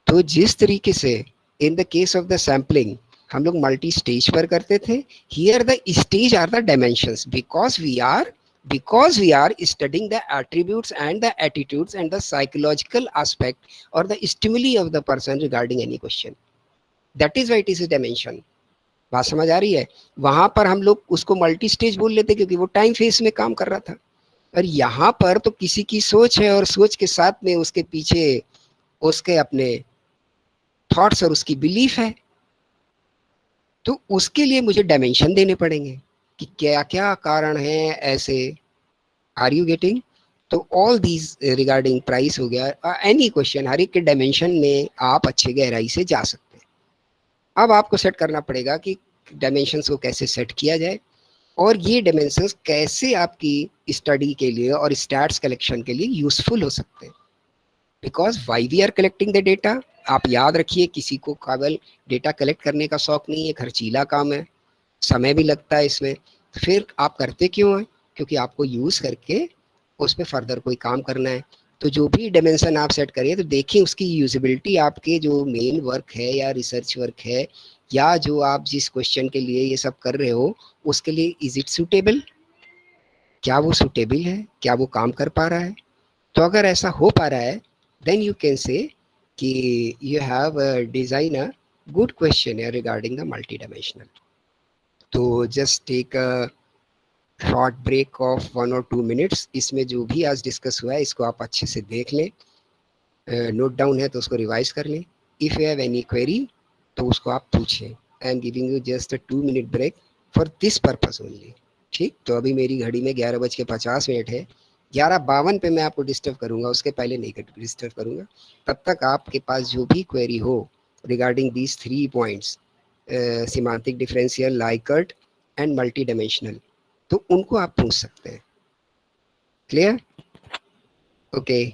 तो जिस तरीके से in the case of the sampling हम लोग मल्टी स्टेज पर करते थे, here the stage are the dimensions, because we are studying the attributes and the attitudes and the psychological aspect or the stimuli of the person regarding any question, that is why it is a dimension। बात समझ आ रही है? वहां पर हम लोग उसको multi stage बोल लेते क्योंकि वो टाइम फेस में काम कर रहा था। और यहाँ पर तो किसी की सोच है, और सोच के साथ में उसके पीछे उसके अपने थॉट्स और उसकी बिलीफ है। तो उसके लिए मुझे डायमेंशन देने पड़ेंगे कि क्या क्या कारण है ऐसे। Are you getting? तो ऑल दीज रिगार्डिंग प्राइस हो गया, एनी क्वेश्चन हर एक के डायमेंशन में आप अच्छे गहराई से जा सकते हैं। अब आपको सेट करना पड़ेगा कि डायमेंशंस को कैसे सेट किया जाए, और ये डायमेंशंस कैसे आपकी स्टडी के लिए और स्टैट्स कलेक्शन के लिए यूजफुल हो सकते हैं। Because why we are collecting the data, आप याद रखिए, किसी को केवल डेटा कलेक्ट करने का शौक नहीं है, खर्चीला काम है, समय भी लगता है इसमें। तो फिर आप करते क्यों हैं? क्योंकि आपको यूज़ करके उस पर फर्दर कोई काम करना है। तो जो भी डायमेंशन आप सेट करिए, तो देखिए उसकी यूजिबिलिटी आपके जो मेन वर्क है या रिसर्च वर्क है, या जो आप जिस क्वेश्चन के लिए ये सब कर रहे हो उसके लिए इज इट सूटेबल, क्या वो सूटेबल है, क्या वो काम कर पा रहा है। तो अगर ऐसा हो पा रहा है, देन यू कैन से कि you have design a good question regarding the multi dimensional. तो just take a short break of 1 or 2 minutes. इसमें जो भी आज डिस्कस हुआ है इसको आप अच्छे से देख लें, नोट डाउन है तो उसको रिवाइज कर लें। If you have any query तो उसको आप पूछें। I am giving you just a 2 minute break for this purpose only, ठीक। तो अभी मेरी घड़ी में 11:50 है। 11:52 पे मैं आपको डिस्टर्ब करूंगा, उसके पहले नहीं डिस्टर्ब करूंगा। तब तक आपके पास जो भी क्वेरी हो regarding these 3 points, semantic differential, Likert and multi dimensional, तो उनको आप पूछ सकते हैं। Clear? Okay.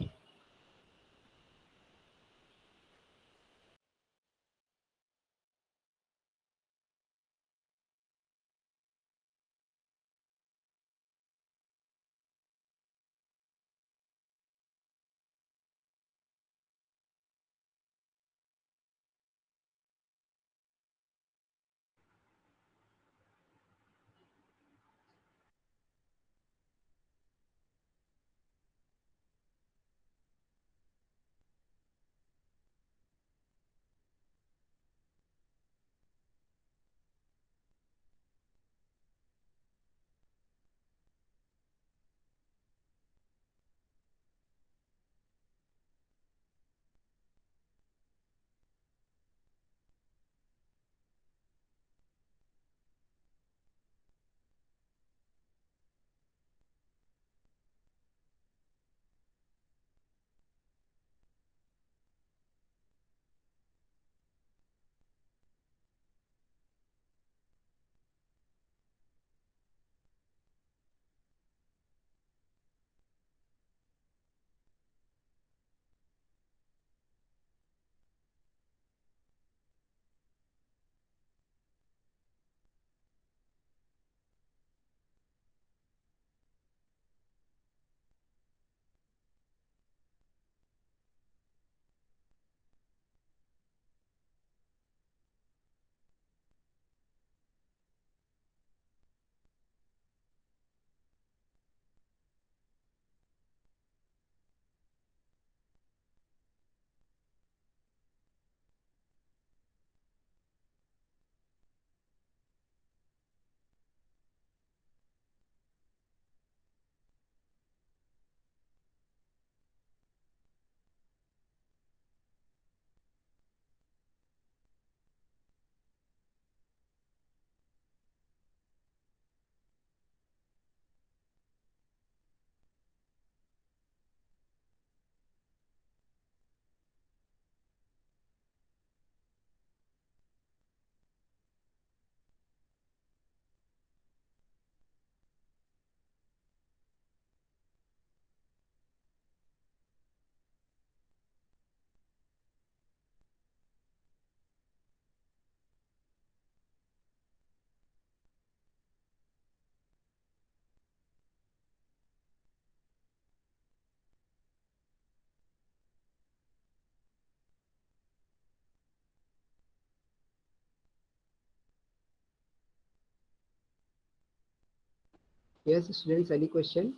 Yes, students, any question?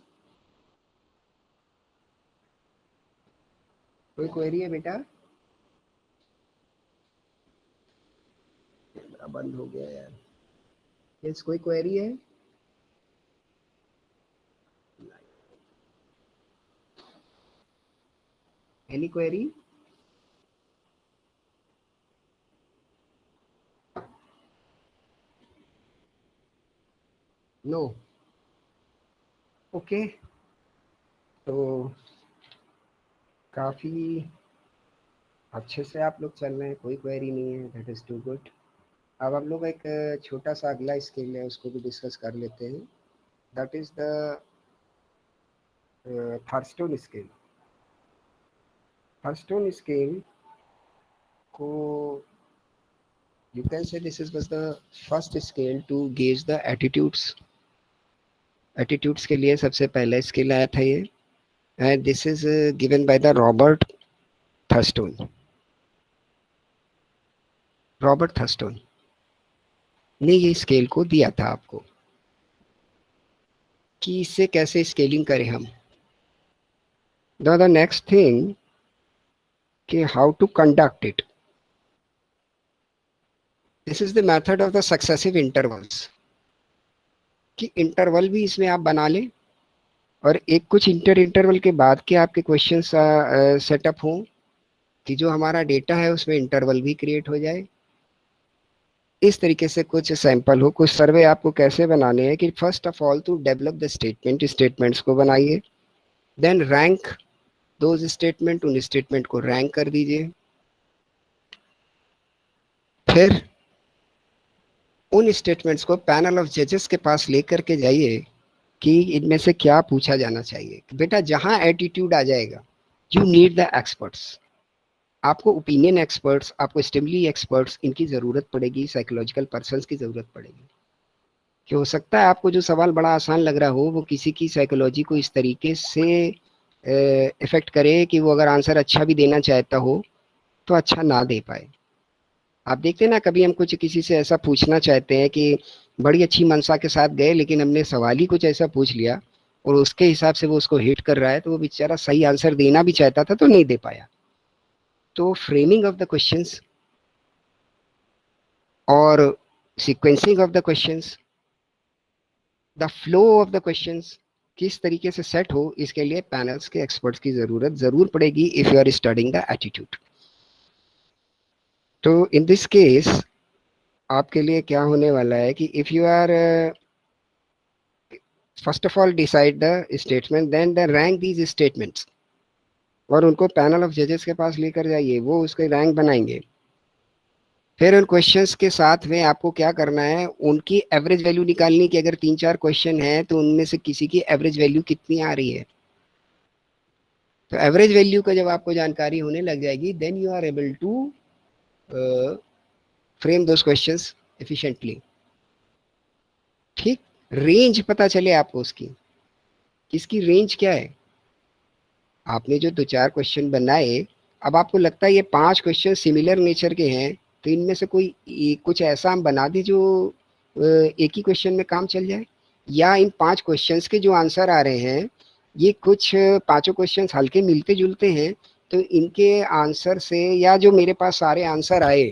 कोई क्वेरी है बेटा? बंद हो गया यार। यस, कोई क्वेरी है? Any query? नो? ओके, तो काफ़ी अच्छे से आप लोग चल रहे हैं, कोई क्वेरी नहीं है, दैट इज़ टू गुड। अब हम लोग एक छोटा सा अगला स्केल है उसको भी डिस्कस कर लेते हैं, that is the Thurstone scale. Thurstone scale को you can say this was the first scale to gauge the attitudes. Attitudes के लिए सबसे पहला स्केल आया था ये, and this is given by the Robert Thurstone. Robert Thurstone ने ये स्केल को दिया था आपको कि इससे कैसे स्केलिंग करें हम। द नेक्स्ट थिंग कि how to conduct it, this is the method of the successive intervals, कि इंटरवल भी इसमें आप बना लें और एक कुछ इंटरवल के बाद के आपके क्वेश्चन सेटअप हों कि जो हमारा डेटा है उसमें इंटरवल भी क्रिएट हो जाए। इस तरीके से कुछ सैंपल हो, कुछ सर्वे आपको कैसे बनाने हैं कि first of all to develop the statements को बनाइए, देन रैंक दोज स्टेटमेंट, उन स्टेटमेंट को रैंक कर दीजिए, फिर उन स्टेटमेंट्स को पैनल ऑफ जजेस के पास लेकर के जाइए कि इनमें से क्या पूछा जाना चाहिए। बेटा जहां एटीट्यूड आ जाएगा, यू नीड द एक्सपर्ट्स, आपको ओपिनियन एक्सपर्ट्स, आपको स्टिमुली एक्सपर्ट्स, इनकी ज़रूरत पड़ेगी, साइकोलॉजिकल पर्सन्स की ज़रूरत पड़ेगी। कि हो सकता है आपको जो सवाल बड़ा आसान लग रहा हो वो किसी की साइकोलॉजी को इस तरीके से इफेक्ट करे कि वो अगर आंसर अच्छा भी देना चाहता हो तो अच्छा ना दे पाए। आप देखते हैं ना, कभी हम कुछ किसी से ऐसा पूछना चाहते हैं कि बड़ी अच्छी मनसा के साथ गए लेकिन हमने सवाल ही कुछ ऐसा पूछ लिया और उसके हिसाब से वो उसको हिट कर रहा है, तो वो बेचारा सही आंसर देना भी चाहता था तो नहीं दे पाया। तो फ्रेमिंग ऑफ द क्वेश्चंस और sequencing of the questions, the flow of the questions किस तरीके से सेट हो, इसके लिए पैनल्स के एक्सपर्ट्स की जरूरत जरूर पड़ेगी if you are studying the attitude. तो इन दिस केस आपके लिए क्या होने वाला है कि if you are first of all decide the statement, then the rank these statements और उनको पैनल ऑफ जजेस के पास लेकर जाइए, वो उसके रैंक बनाएंगे। फिर उन क्वेश्चंस के साथ में आपको क्या करना है, उनकी एवरेज वैल्यू निकालनी कि अगर 3-4 क्वेश्चन है तो उनमें से किसी की एवरेज वैल्यू कितनी आ रही है। तो एवरेज वैल्यू का जब आपको जानकारी होने लग जाएगी, then you are able to frame those questions efficiently. ठीक, रेंज पता चले आपको उसकी, किसकी रेंज क्या है। आपने जो 2-4 क्वेश्चन बनाए, अब आपको लगता है ये 5 क्वेश्चन सिमिलर नेचर के हैं, तो इनमें से कोई कुछ ऐसा हम बना दें जो एक ही क्वेश्चन में काम चल जाए, या इन 5 क्वेश्चंस के जो आंसर आ रहे हैं ये कुछ पांचों क्वेश्चंस हल्के मिलते जुलते हैं, तो इनके आंसर से या जो मेरे पास सारे आंसर आए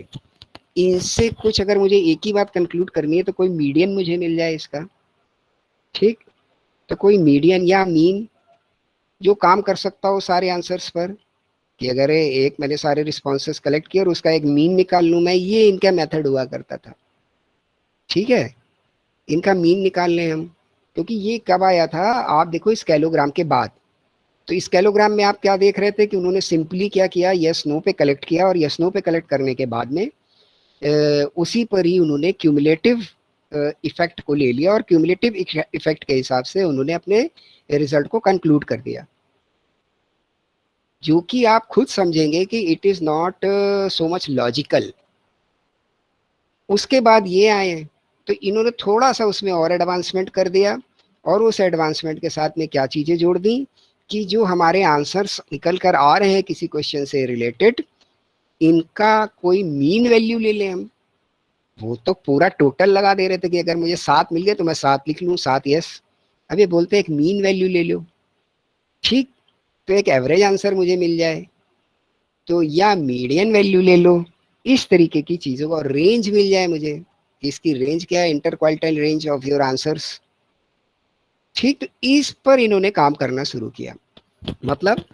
इनसे कुछ अगर मुझे एक ही बात कंक्लूड करनी है तो कोई मीडियन मुझे मिल जाए इसका। ठीक, तो कोई मीडियन या मीन जो काम कर सकता हो सारे आंसर्स पर, कि अगर एक मैंने सारे रिस्पॉन्सेस कलेक्ट किए और उसका एक मीन निकाल लूँ मैं, ये इनका मेथड हुआ करता था। ठीक है, इनका मीन निकाल लें हम, क्योंकि ये कब आया था, आप देखो स्केलोग्राम के बाद। तो स्केलोग्राम में आप क्या देख रहे थे कि उन्होंने सिंपली क्या किया, यस नो पे कलेक्ट किया और यस नो पे कलेक्ट करने के बाद में उसी पर ही उन्होंने क्यूमुलेटिव इफेक्ट को ले लिया और क्यूमुलेटिव इफेक्ट के हिसाब से उन्होंने अपने रिजल्ट को कंक्लूड कर दिया, जो कि आप खुद समझेंगे कि it is not so much logical. उसके बाद ये आए तो इन्होंने थोड़ा सा उसमें और एडवांसमेंट कर दिया, और उस एडवांसमेंट के साथ में क्या चीजें जोड़ दी कि जो हमारे आंसर्स निकल कर आ रहे हैं किसी क्वेश्चन से रिलेटेड, इनका कोई मीन वैल्यू ले लें हम। वो तो पूरा टोटल लगा दे रहे थे कि अगर मुझे 7 मिल गए तो मैं 7 लिख लूँ, 7 यस, अब ये बोलते हैं एक मीन वैल्यू ले लो, ठीक, तो एक एवरेज आंसर मुझे मिल जाए, तो या मीडियन वैल्यू ले लो, इस तरीके की चीजों का रेंज मिल जाए मुझे, इसकी रेंज क्या है, inter quartile range of your answers, ठीक। तो इस पर इन्होंने काम करना शुरू किया। मतलब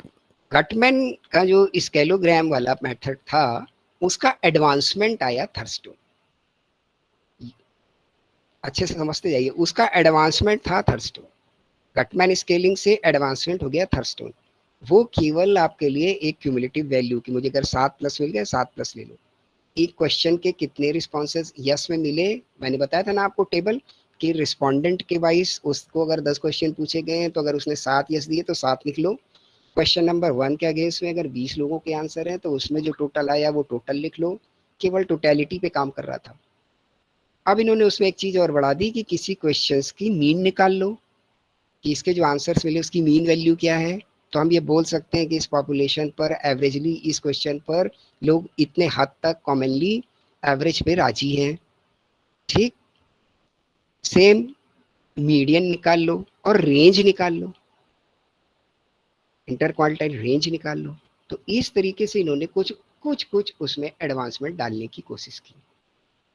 गटमैन का जो स्केलोग्राम वाला मेथड था उसका एडवांसमेंट आया थर्स्टोन, अच्छे से समझते जाइए, उसका एडवांसमेंट था थर्स्टोन, गटमैन स्केलिंग से एडवांसमेंट हो गया थर्स्टोन। वो केवल आपके लिए एक क्यूमुलेटिव वैल्यू की, मुझे अगर 7+ मिल गया 7+ ले लो, एक क्वेश्चन के कितने रिस्पॉन्सेज यस में मिले, मैंने बताया था ना आपको टेबल कि रिस्पोंडेंट के वाइज उसको अगर 10 क्वेश्चन पूछे गए हैं तो अगर उसने 7 यस दिए तो 7 लिख लो, क्वेश्चन नंबर 1 के अगेंस्ट में अगर 20 लोगों के आंसर हैं तो उसमें जो टोटल आया वो टोटल लिख लो, केवल टोटलिटी पे काम कर रहा था। अब इन्होंने उसमें एक चीज और बढ़ा दी कि किसी क्वेश्चंस की मीन निकाल लो, कि इसके जो आंसर्स मिले उसकी मीन वैल्यू क्या है, तो हम ये बोल सकते हैं कि इस पॉपुलेशन पर एवरेजली इस क्वेश्चन पर लोग इतने हद तक कॉमनली एवरेज पे राजी हैं, ठीक। सेम मीडियन निकाल लो और रेंज निकाल लो, इंटर क्वार्टाइल रेंज निकाल लो। तो इस तरीके से इन्होंने कुछ उसमें एडवांसमेंट डालने की कोशिश की।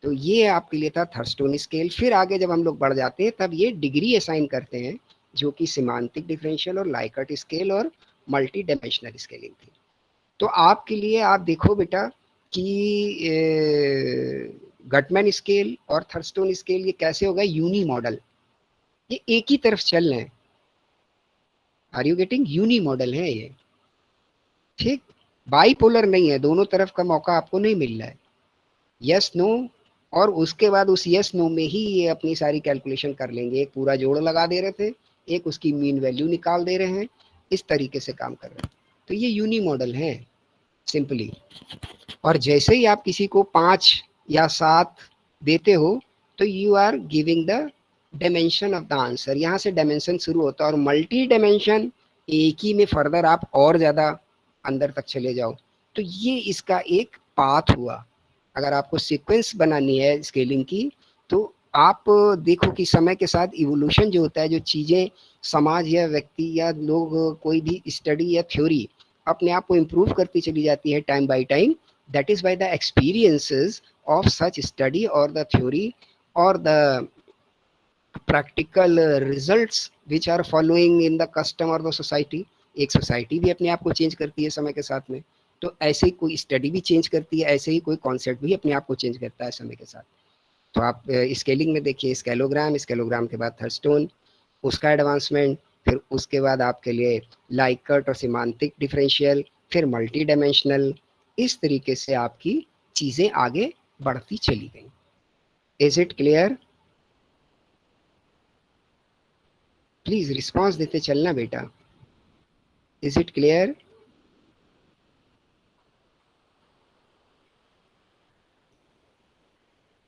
तो ये आपके लिए था थर्स्टोन स्केल। फिर आगे जब हम लोग बढ़ जाते हैं तब ये डिग्री असाइन करते हैं, जो कि सिमांटिक डिफरेंशियल और लाइकर्ट स्केल और मल्टी डायमेंशनल स्केलिंग थी। तो आपके लिए आप देखो बेटा कि गटमैन स्केल और थर्स्टोन स्केल ये कैसे होगा, यूनी मॉडल, ये एक ही तरफ चल रहे हैं, are you getting, unimodal है ये, ठीक, बाईपोलर नहीं है, दोनों तरफ का मौका आपको नहीं मिल रहा है, यस नो, और उसके बाद उस यस नो में ही ये अपनी सारी कैलकुलेशन कर लेंगे, एक पूरा जोड़ लगा दे रहे थे, एक उसकी मीन वैल्यू निकाल दे रहे हैं, इस तरीके से काम कर रहे हैं। तो ये यूनी मॉडल है सिंपली। और जैसे ही आप किसी को 5 या 7 देते हो तो you are giving the dimension of the answer, यहाँ से डायमेंशन शुरू होता है, और मल्टी डायमेंशन एक ही में फर्दर आप और ज़्यादा अंदर तक चले जाओ। तो ये इसका एक पाथ हुआ। अगर आपको सीक्वेंस बनानी है स्केलिंग की तो आप देखो कि समय के साथ इवोल्यूशन जो होता है, जो चीज़ें समाज या व्यक्ति या लोग कोई भी स्टडी या थ्योरी अपने आप को इम्प्रूव करती चली जाती है time by time, that is by the experiences of such study और द थ्योरी और the practical results which are following in the custom और द सोसाइटी। एक सोसाइटी भी अपने आप को चेंज करती है समय के साथ में, तो ऐसे ही कोई स्टडी भी चेंज करती है, ऐसे ही कोई कॉन्सेप्ट भी अपने आप को चेंज करता है समय के साथ। तो आप स्केलिंग में देखिए स्केलोग्राम, स्केलोग्राम के बाद थर्स्टोन, उसका एडवांसमेंट, फिर उसके बाद आपके लिए लाइकर्ट और सिमांटिक डिफरेंशियल, फिर मल्टी डायमेंशनल, इस तरीके से आपकी चीज़ें आगे बढ़ती चली गई। Is it clear? Please response देते चलना बेटा। Is it clear?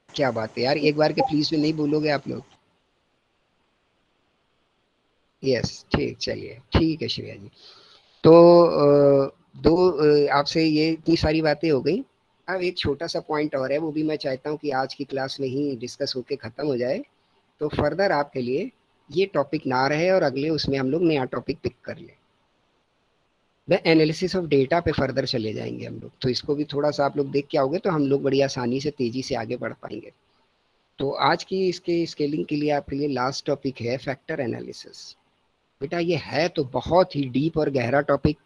क्या बात है यार, एक बार के प्लीज में नहीं बोलोगे आप लोग? यस, ठीक, चलिए ठीक है श्रेया जी। तो आपसे ये इतनी सारी बातें हो गई। अब एक छोटा सा पॉइंट और है, वो भी मैं चाहता हूँ कि आज की क्लास में ही डिस्कस होके ख़त्म हो जाए, तो फर्दर आपके लिए ये टॉपिक ना रहे और अगले उसमें हम लोग नया टॉपिक पिक कर लें। द एनालिसिस ऑफ डेटा पे फर्दर चले जाएंगे हम लोग, तो इसको भी थोड़ा सा आप लोग देख के आओगे तो हम लोग बड़ी आसानी से तेज़ी से आगे बढ़ पाएंगे। तो आज की इसके स्केलिंग के लिए आपके लिए लास्ट टॉपिक है फैक्टर एनालिसिस। बेटा ये है तो बहुत ही डीप और गहरा टॉपिक,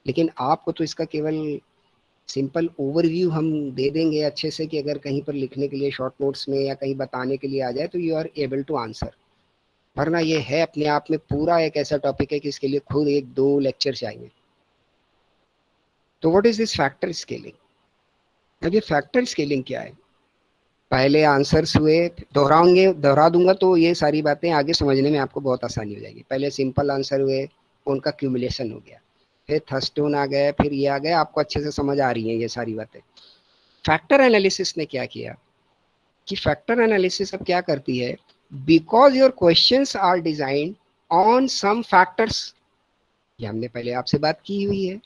लेकिन आपको तो इसका केवल सिंपल ओवरव्यू हम दे देंगे अच्छे से, कि अगर कहीं पर लिखने के लिए शॉर्ट नोट्स में या कहीं बताने के लिए आ जाए तो you are able to answer, वरना ये है अपने आप में पूरा एक ऐसा टॉपिक है कि इसके लिए खुद 1-2 लेक्चर चाहिए। तो what is this factor scaling? अब ये फैक्टर स्केलिंग क्या है, पहले आंसर्स हुए, दोहरा दूंगा तो ये सारी बातें आगे समझने में आपको बहुत आसानी हो जाएगी। पहले सिंपल आंसर हुए, उनका क्यूमुलेशन हो गया, फिर थर्स्टोन आ गए, फिर ये आ गए, आपको अच्छे से समझ आ रही हैं ये सारी बातें। फैक्टर एनालिसिस ने क्या किया कि फैक्टर एनालिसिस अब क्या करती है, because your questions are designed on some factors, ये हमने पहले आपसे बात की हुई है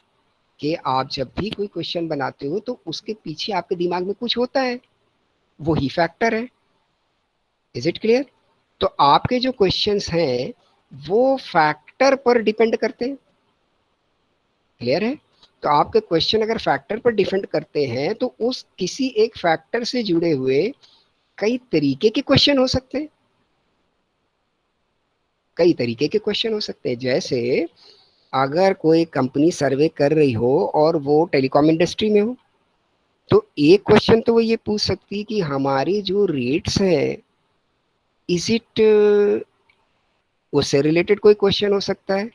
कि आप जब भी कोई क्वेश्चन बनाते हो तो उसके पीछे आपके दिमाग में कुछ होता है, वही फैक्टर है। Is it clear? तो आपके जो क्वेश्चंस हैं वो फैक्टर पर डिपेंड करते हैं। क्लियर है? तो आपके क्वेश्चन अगर फैक्टर पर डिपेंड करते हैं तो उस किसी एक फैक्टर से जुड़े हुए कई तरीके के क्वेश्चन हो सकते हैं। कई तरीके के क्वेश्चन हो सकते हैं। जैसे अगर कोई कंपनी सर्वे कर रही हो और वो टेलीकॉम इंडस्ट्री में हो, तो एक क्वेश्चन तो वो ये पूछ सकती है कि हमारी जो रेट्स हैं, इज इट, उससे रिलेटेड कोई क्वेश्चन हो सकता है।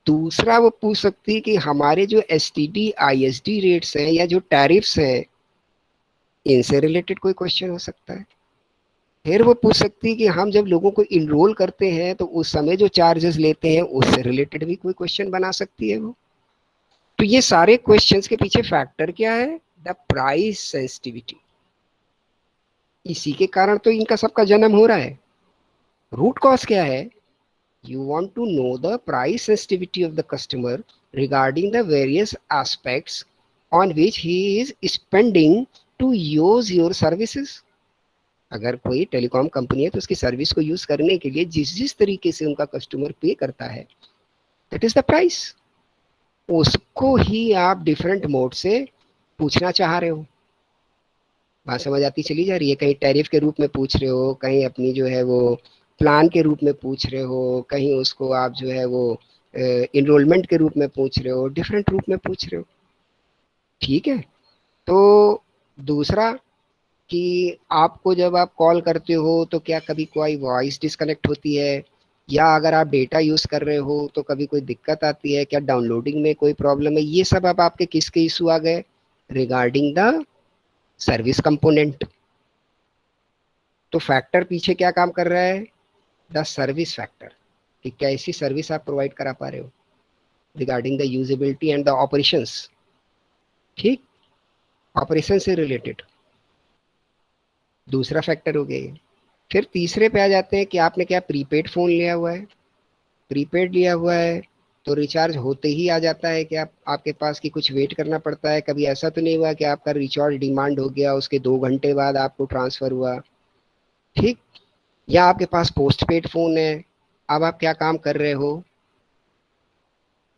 दूसरा वो पूछ सकती है कि हमारे जो एसटीडी आईएसडी रेट्स हैं या जो टैरिफ्स हैं, इनसे रिलेटेड कोई क्वेश्चन हो सकता है। फिर वो पूछ सकती है कि हम जब लोगों को इनरोल करते हैं तो उस समय जो चार्जेस लेते हैं उससे रिलेटेड भी कोई क्वेश्चन बना सकती है वो। तो ये सारे क्वेश्चंस के पीछे फैक्टर क्या है? The price sensitivity. इसी के कारण तो इनका सबका जन्म हो रहा है। रूट कॉज क्या है? You want to know the price sensitivity of the customer regarding the various aspects on which he is spending to use your services. अगर कोई टेलीकॉम कंपनी है तो उसकी सर्विस को यूज करने के लिए जिस जिस तरीके से उनका कस्टमर पे करता है, दैट इज द प्राइस। उसको ही आप डिफरेंट मोड से पूछना चाह रहे हो। बात समझ आती चली जा रही है? कहीं टैरिफ के रूप में पूछ रहे हो, कहीं अपनी जो है वो प्लान के रूप में पूछ रहे हो, कहीं उसको आप जो है वो इनरोलमेंट के रूप में पूछ रहे हो, डिफरेंट रूप में पूछ रहे हो। ठीक है? तो दूसरा कि आपको जब आप कॉल करते हो तो क्या कभी कोई वॉइस डिस्कनेक्ट होती है, या अगर आप डेटा यूज कर रहे हो तो कभी कोई दिक्कत आती है, क्या डाउनलोडिंग में कोई प्रॉब्लम है? ये सब अब आपके किसके इशू आ गए? Regarding the service component. तो फैक्टर पीछे क्या काम कर रहा है? द सर्विस फैक्टर, कि कैसी सर्विस आप प्रोवाइड करा पा रहे हो regarding the usability and the operations. ठीक, ऑपरेशन से रिलेटेड दूसरा फैक्टर हो गया ये। फिर तीसरे पे आ जाते हैं कि आपने क्या प्रीपेड फ़ोन लिया हुआ है। प्रीपेड लिया हुआ है तो रिचार्ज होते ही आ जाता है कि आपके पास कि कुछ वेट करना पड़ता है? कभी ऐसा तो नहीं हुआ कि आपका रिचार्ज डिमांड हो गया, उसके 2 घंटे बाद आपको ट्रांसफ़र हुआ? ठीक। या आपके पास पोस्ट पेड फ़ोन है, अब आप क्या काम कर रहे हो,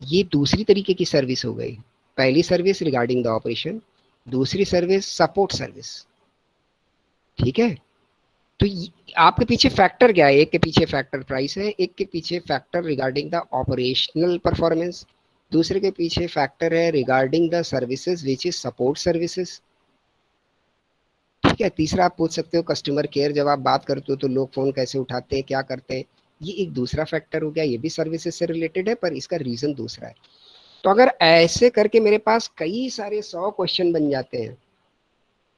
ये दूसरी तरीके की सर्विस हो गई। पहली सर्विस रिगार्डिंग द ऑपरेशन, दूसरी सर्विस सपोर्ट सर्विस। ठीक है? तो आपके पीछे फैक्टर क्या है? एक के पीछे फैक्टर प्राइस है, एक के पीछे factor regarding the operational performance, दूसरे के पीछे फैक्टर है regarding the services which is support services. ठीक है? तीसरा आप पूछ सकते हो कस्टमर केयर, जब आप बात करते हो तो लोग फ़ोन कैसे उठाते हैं, क्या करते हैं, ये एक दूसरा फैक्टर हो गया, ये भी सर्विसेज से रिलेटेड है पर इसका रीज़न दूसरा है। तो अगर ऐसे करके मेरे पास कई सारे 100 क्वेश्चन बन जाते हैं,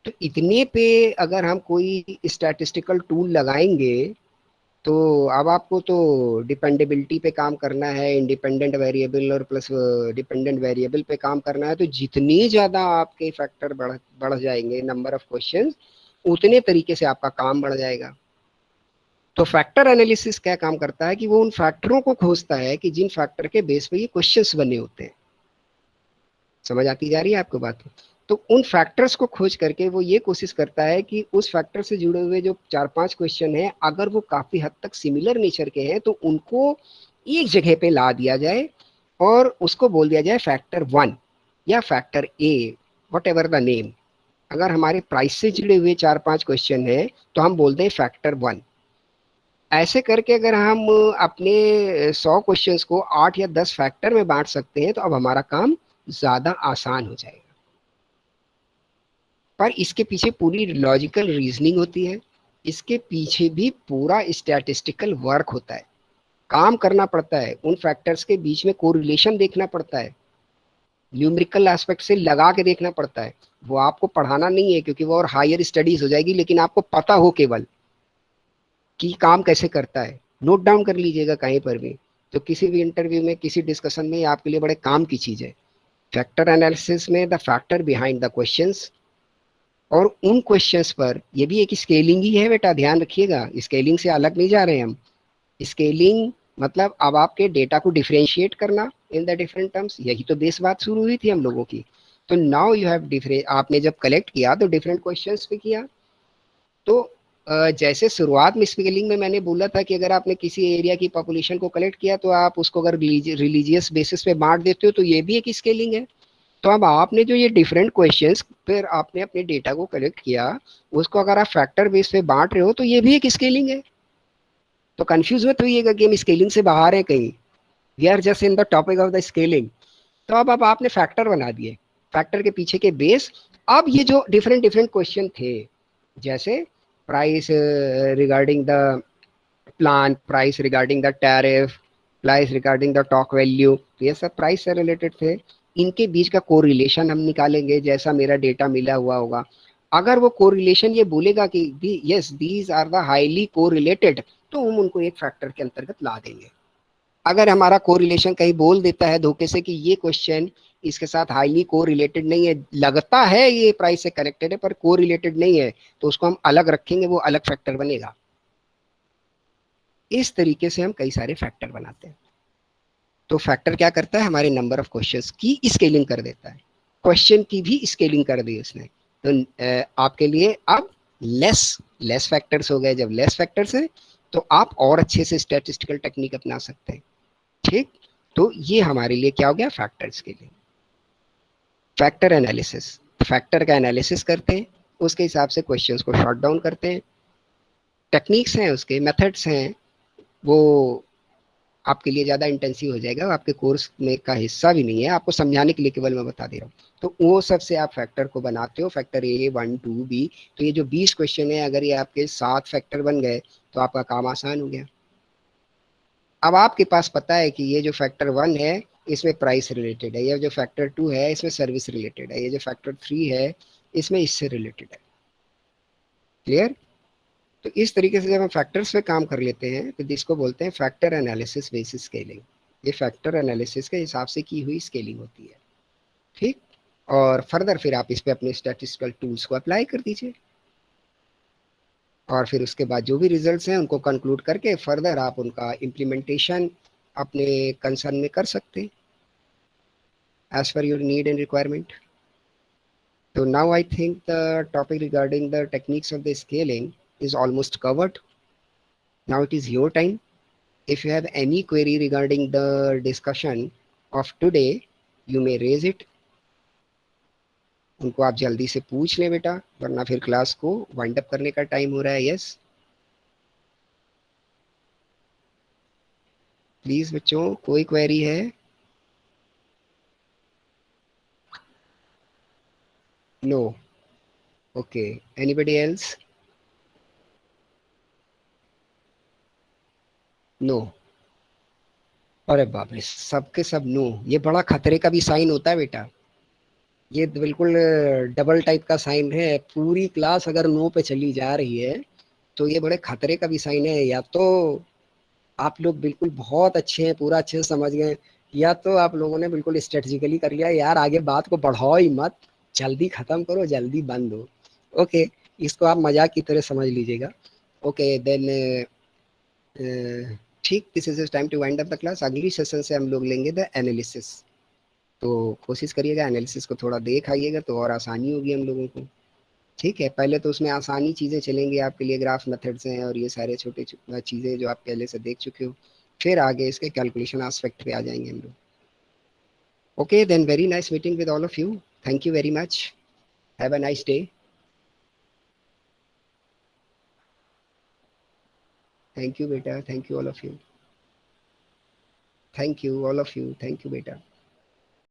तो इतने पे अगर हम कोई स्टैटिस्टिकल टूल लगाएंगे तो अब आपको तो डिपेंडेबिलिटी पे काम करना है, इंडिपेंडेंट वेरिएबल और प्लस डिपेंडेंट वेरिएबल पे काम करना है। तो जितनी ज़्यादा आपके फैक्टर बढ़ जाएंगे, नंबर ऑफ क्वेश्चंस, उतने तरीके से आपका काम बढ़ जाएगा। तो फैक्टर एनालिसिस क्या काम करता है कि वो उन फैक्टरों को खोजता है कि जिन फैक्टर के बेस पे ये क्वेश्चंस बने होते हैं। समझ आती जा रही है आपको बात? तो उन फैक्टर्स को खोज करके वो ये कोशिश करता है कि उस फैक्टर से जुड़े हुए जो 4-5 क्वेश्चन हैं, अगर वो काफ़ी हद तक सिमिलर नेचर के हैं तो उनको एक जगह पे ला दिया जाए और उसको बोल दिया जाए फैक्टर 1 या factor A, what ever the name. अगर हमारे प्राइस से जुड़े हुए 4-5 क्वेश्चन हैं तो हम बोलते हैं फैक्टर 1। ऐसे करके अगर हम अपने 100 क्वेश्चंस को 8 या 10 फैक्टर में बांट सकते हैं तो अब हमारा काम ज़्यादा आसान हो जाएगा। पर इसके पीछे पूरी लॉजिकल रीजनिंग होती है, इसके पीछे भी पूरा स्टैटिस्टिकल वर्क होता है, काम करना पड़ता है, उन फैक्टर्स के बीच में कोरिलेशन देखना पड़ता है, न्यूमेरिकल एस्पेक्ट से लगा के देखना पड़ता है। वो आपको पढ़ाना नहीं है क्योंकि वो और हायर स्टडीज हो जाएगी, लेकिन आपको पता हो केवल कि काम कैसे करता है। नोट डाउन कर लीजिएगा कहीं पर भी, तो किसी भी इंटरव्यू में, किसी डिस्कशन में आपके लिए बड़े काम की चीज़ है। फैक्टर एनालिसिस में the factor behind the questions, और उन क्वेश्चंस पर ये भी एक स्केलिंग ही है बेटा, ध्यान रखिएगा, स्केलिंग से अलग नहीं जा रहे हम। स्केलिंग मतलब अब आपके डेटा को डिफरेंशिएट करना इन द डिफरेंट टर्म्स, यही तो बेस बात शुरू हुई थी हम लोगों की। तो नाउ यू हैव डिफरेंट, आपने जब कलेक्ट किया तो डिफरेंट क्वेश्चंस पे किया, तो जैसे शुरुआत में स्केलिंग में मैंने बोला था कि अगर आपने किसी एरिया की पॉपुलेशन को कलेक्ट किया तो आप उसको अगर रिलीजियस बेसिस पे बांट देते हो तो ये भी एक स्केलिंग है। तो अब आपने जो ये डिफरेंट क्वेश्चंस फिर आपने अपने डेटा को कलेक्ट किया, उसको अगर आप फैक्टर बेस पे बांट रहे हो तो ये भी एक स्केलिंग है। तो कंफ्यूज मत होइएगा कि हम स्केलिंग से बाहर है कहीं, we are just in the topic of the scaling. तो अब आपने फैक्टर बना दिए, फैक्टर के पीछे के बेस। अब ये जो डिफरेंट डिफरेंट क्वेश्चन थे, जैसे price regarding the plan, price regarding the tariff, price regarding the talk value, ये सब प्राइस से रिलेटेड थे। इनके बीच का कोरिलेशन हम निकालेंगे जैसा मेरा डेटा मिला हुआ होगा। अगर वो कोरिलेशन ये बोलेगा कि yes these are the highly correlated, तो हम उनको एक फैक्टर के अंतर्गत ला देंगे। अगर हमारा कोरिलेशन कहीं बोल देता है धोखे से कि ये क्वेश्चन इसके साथ हाईली कोरिलेटेड नहीं है, लगता है ये प्राइस से कनेक्टेड है पर कोरिलेटेड नहीं है, तो उसको हम अलग रखेंगे, वो अलग फैक्टर बनेगा। इस तरीके से हम कई सारे फैक्टर बनाते हैं। तो फैक्टर क्या करता है, हमारे नंबर ऑफ क्वेश्चंस की स्केलिंग कर देता है, क्वेश्चन की भी स्केलिंग कर दी उसने। तो आपके लिए अब लेस फैक्टर्स हो गए। जब लेस फैक्टर्स है तो आप और अच्छे से स्टैटिस्टिकल टेक्निक अपना सकते हैं। ठीक, तो ये हमारे लिए क्या हो गया, फैक्टर्स के लिए फैक्टर एनालिसिस। फैक्टर का एनालिसिस करते हैं, उसके हिसाब से क्वेश्चंस को शॉर्ट डाउन करते हैं। टेक्निक्स हैं, उसके मेथड्स हैं, वो आपके लिए ज़्यादा इंटेंसिव हो जाएगा, आपके कोर्स में का हिस्सा भी नहीं है, आपको समझाने के लिए केवल मैं बता दे रहा हूँ। तो वो सब से आप फैक्टर को बनाते हो, फैक्टर ए 1 2 बी। तो ये जो 20 क्वेश्चन है, अगर ये आपके 7 फैक्टर बन गए तो आपका काम आसान हो गया। अब आपके पास पता है कि ये जो फैक्टर 1 है इसमें प्राइस रिलेटेड है, ये जो फैक्टर 2 है इसमें सर्विस रिलेटेड है, ये जो फैक्टर 3 है इसमें इससे रिलेटेड है। क्लियर? तो इस तरीके से जब हम फैक्टर्स पे काम कर लेते हैं तो इसको बोलते हैं फैक्टर एनालिसिस बेसिस स्केलिंग। ये फैक्टर एनालिसिस के हिसाब से की हुई स्केलिंग होती है। ठीक, और फर्दर फिर आप इस पे अपने स्टैटिस्टिकल टूल्स को अप्लाई कर दीजिए, और फिर उसके बाद जो भी रिजल्ट्स हैं उनको कंक्लूड करके फर्दर आप उनका इम्प्लीमेंटेशन अपने कंसर्न में कर सकते हैं as per your need and requirement. So now I think the topic regarding the techniques of the scaling is almost covered. Now it is your time. If you have any query regarding the discussion of today, you may raise it. उनको आप जल्दी से पूछ लें बेटा, वरना फिर class को वाइंड अप करने का टाइम हो रहा है। यस प्लीज बच्चों, कोई क्वेरी है? No, okay, anybody else? No? अरे बाप रे, सबके सब नो, ये बड़ा खतरे का भी साइन होता है बेटा। ये बिल्कुल डबल टाइप का साइन है। पूरी क्लास अगर नो पे चली जा रही है तो ये बड़े खतरे का भी साइन है। या तो आप लोग बिल्कुल बहुत अच्छे हैं, पूरा अच्छे से समझ गए, या तो आप लोगों ने बिल्कुल स्ट्रेटेजिकली कर लिया यार, आगे बात को बढ़ाओ ही मत, जल्दी खत्म करो, जल्दी बंद हो। ओके, इसको आप मजाक की तरह समझ लीजिएगा। ओके देन ठीक, this is time to wind up the class. अगली सेशन से हम लोग लेंगे द एनालिसिस। तो कोशिश करिएगा एनालिसिस को थोड़ा देख आइएगा तो और आसानी होगी हम लोगों को। ठीक है, पहले तो उसमें आसानी चीज़ें चलेंगी आपके लिए, ग्राफ मेथड्स हैं और ये सारे छोटे चीज़ें जो आप पहले से देख चुके हो। फिर आगे इसके कैलकुलेशन एस्पेक्ट पे आ जाएंगे हम लोग। Okay then, very nice meeting with all of you. Thank you very much, have a nice day. Thank you बेटा, thank you all of you, thank you all of you, thank you बेटा।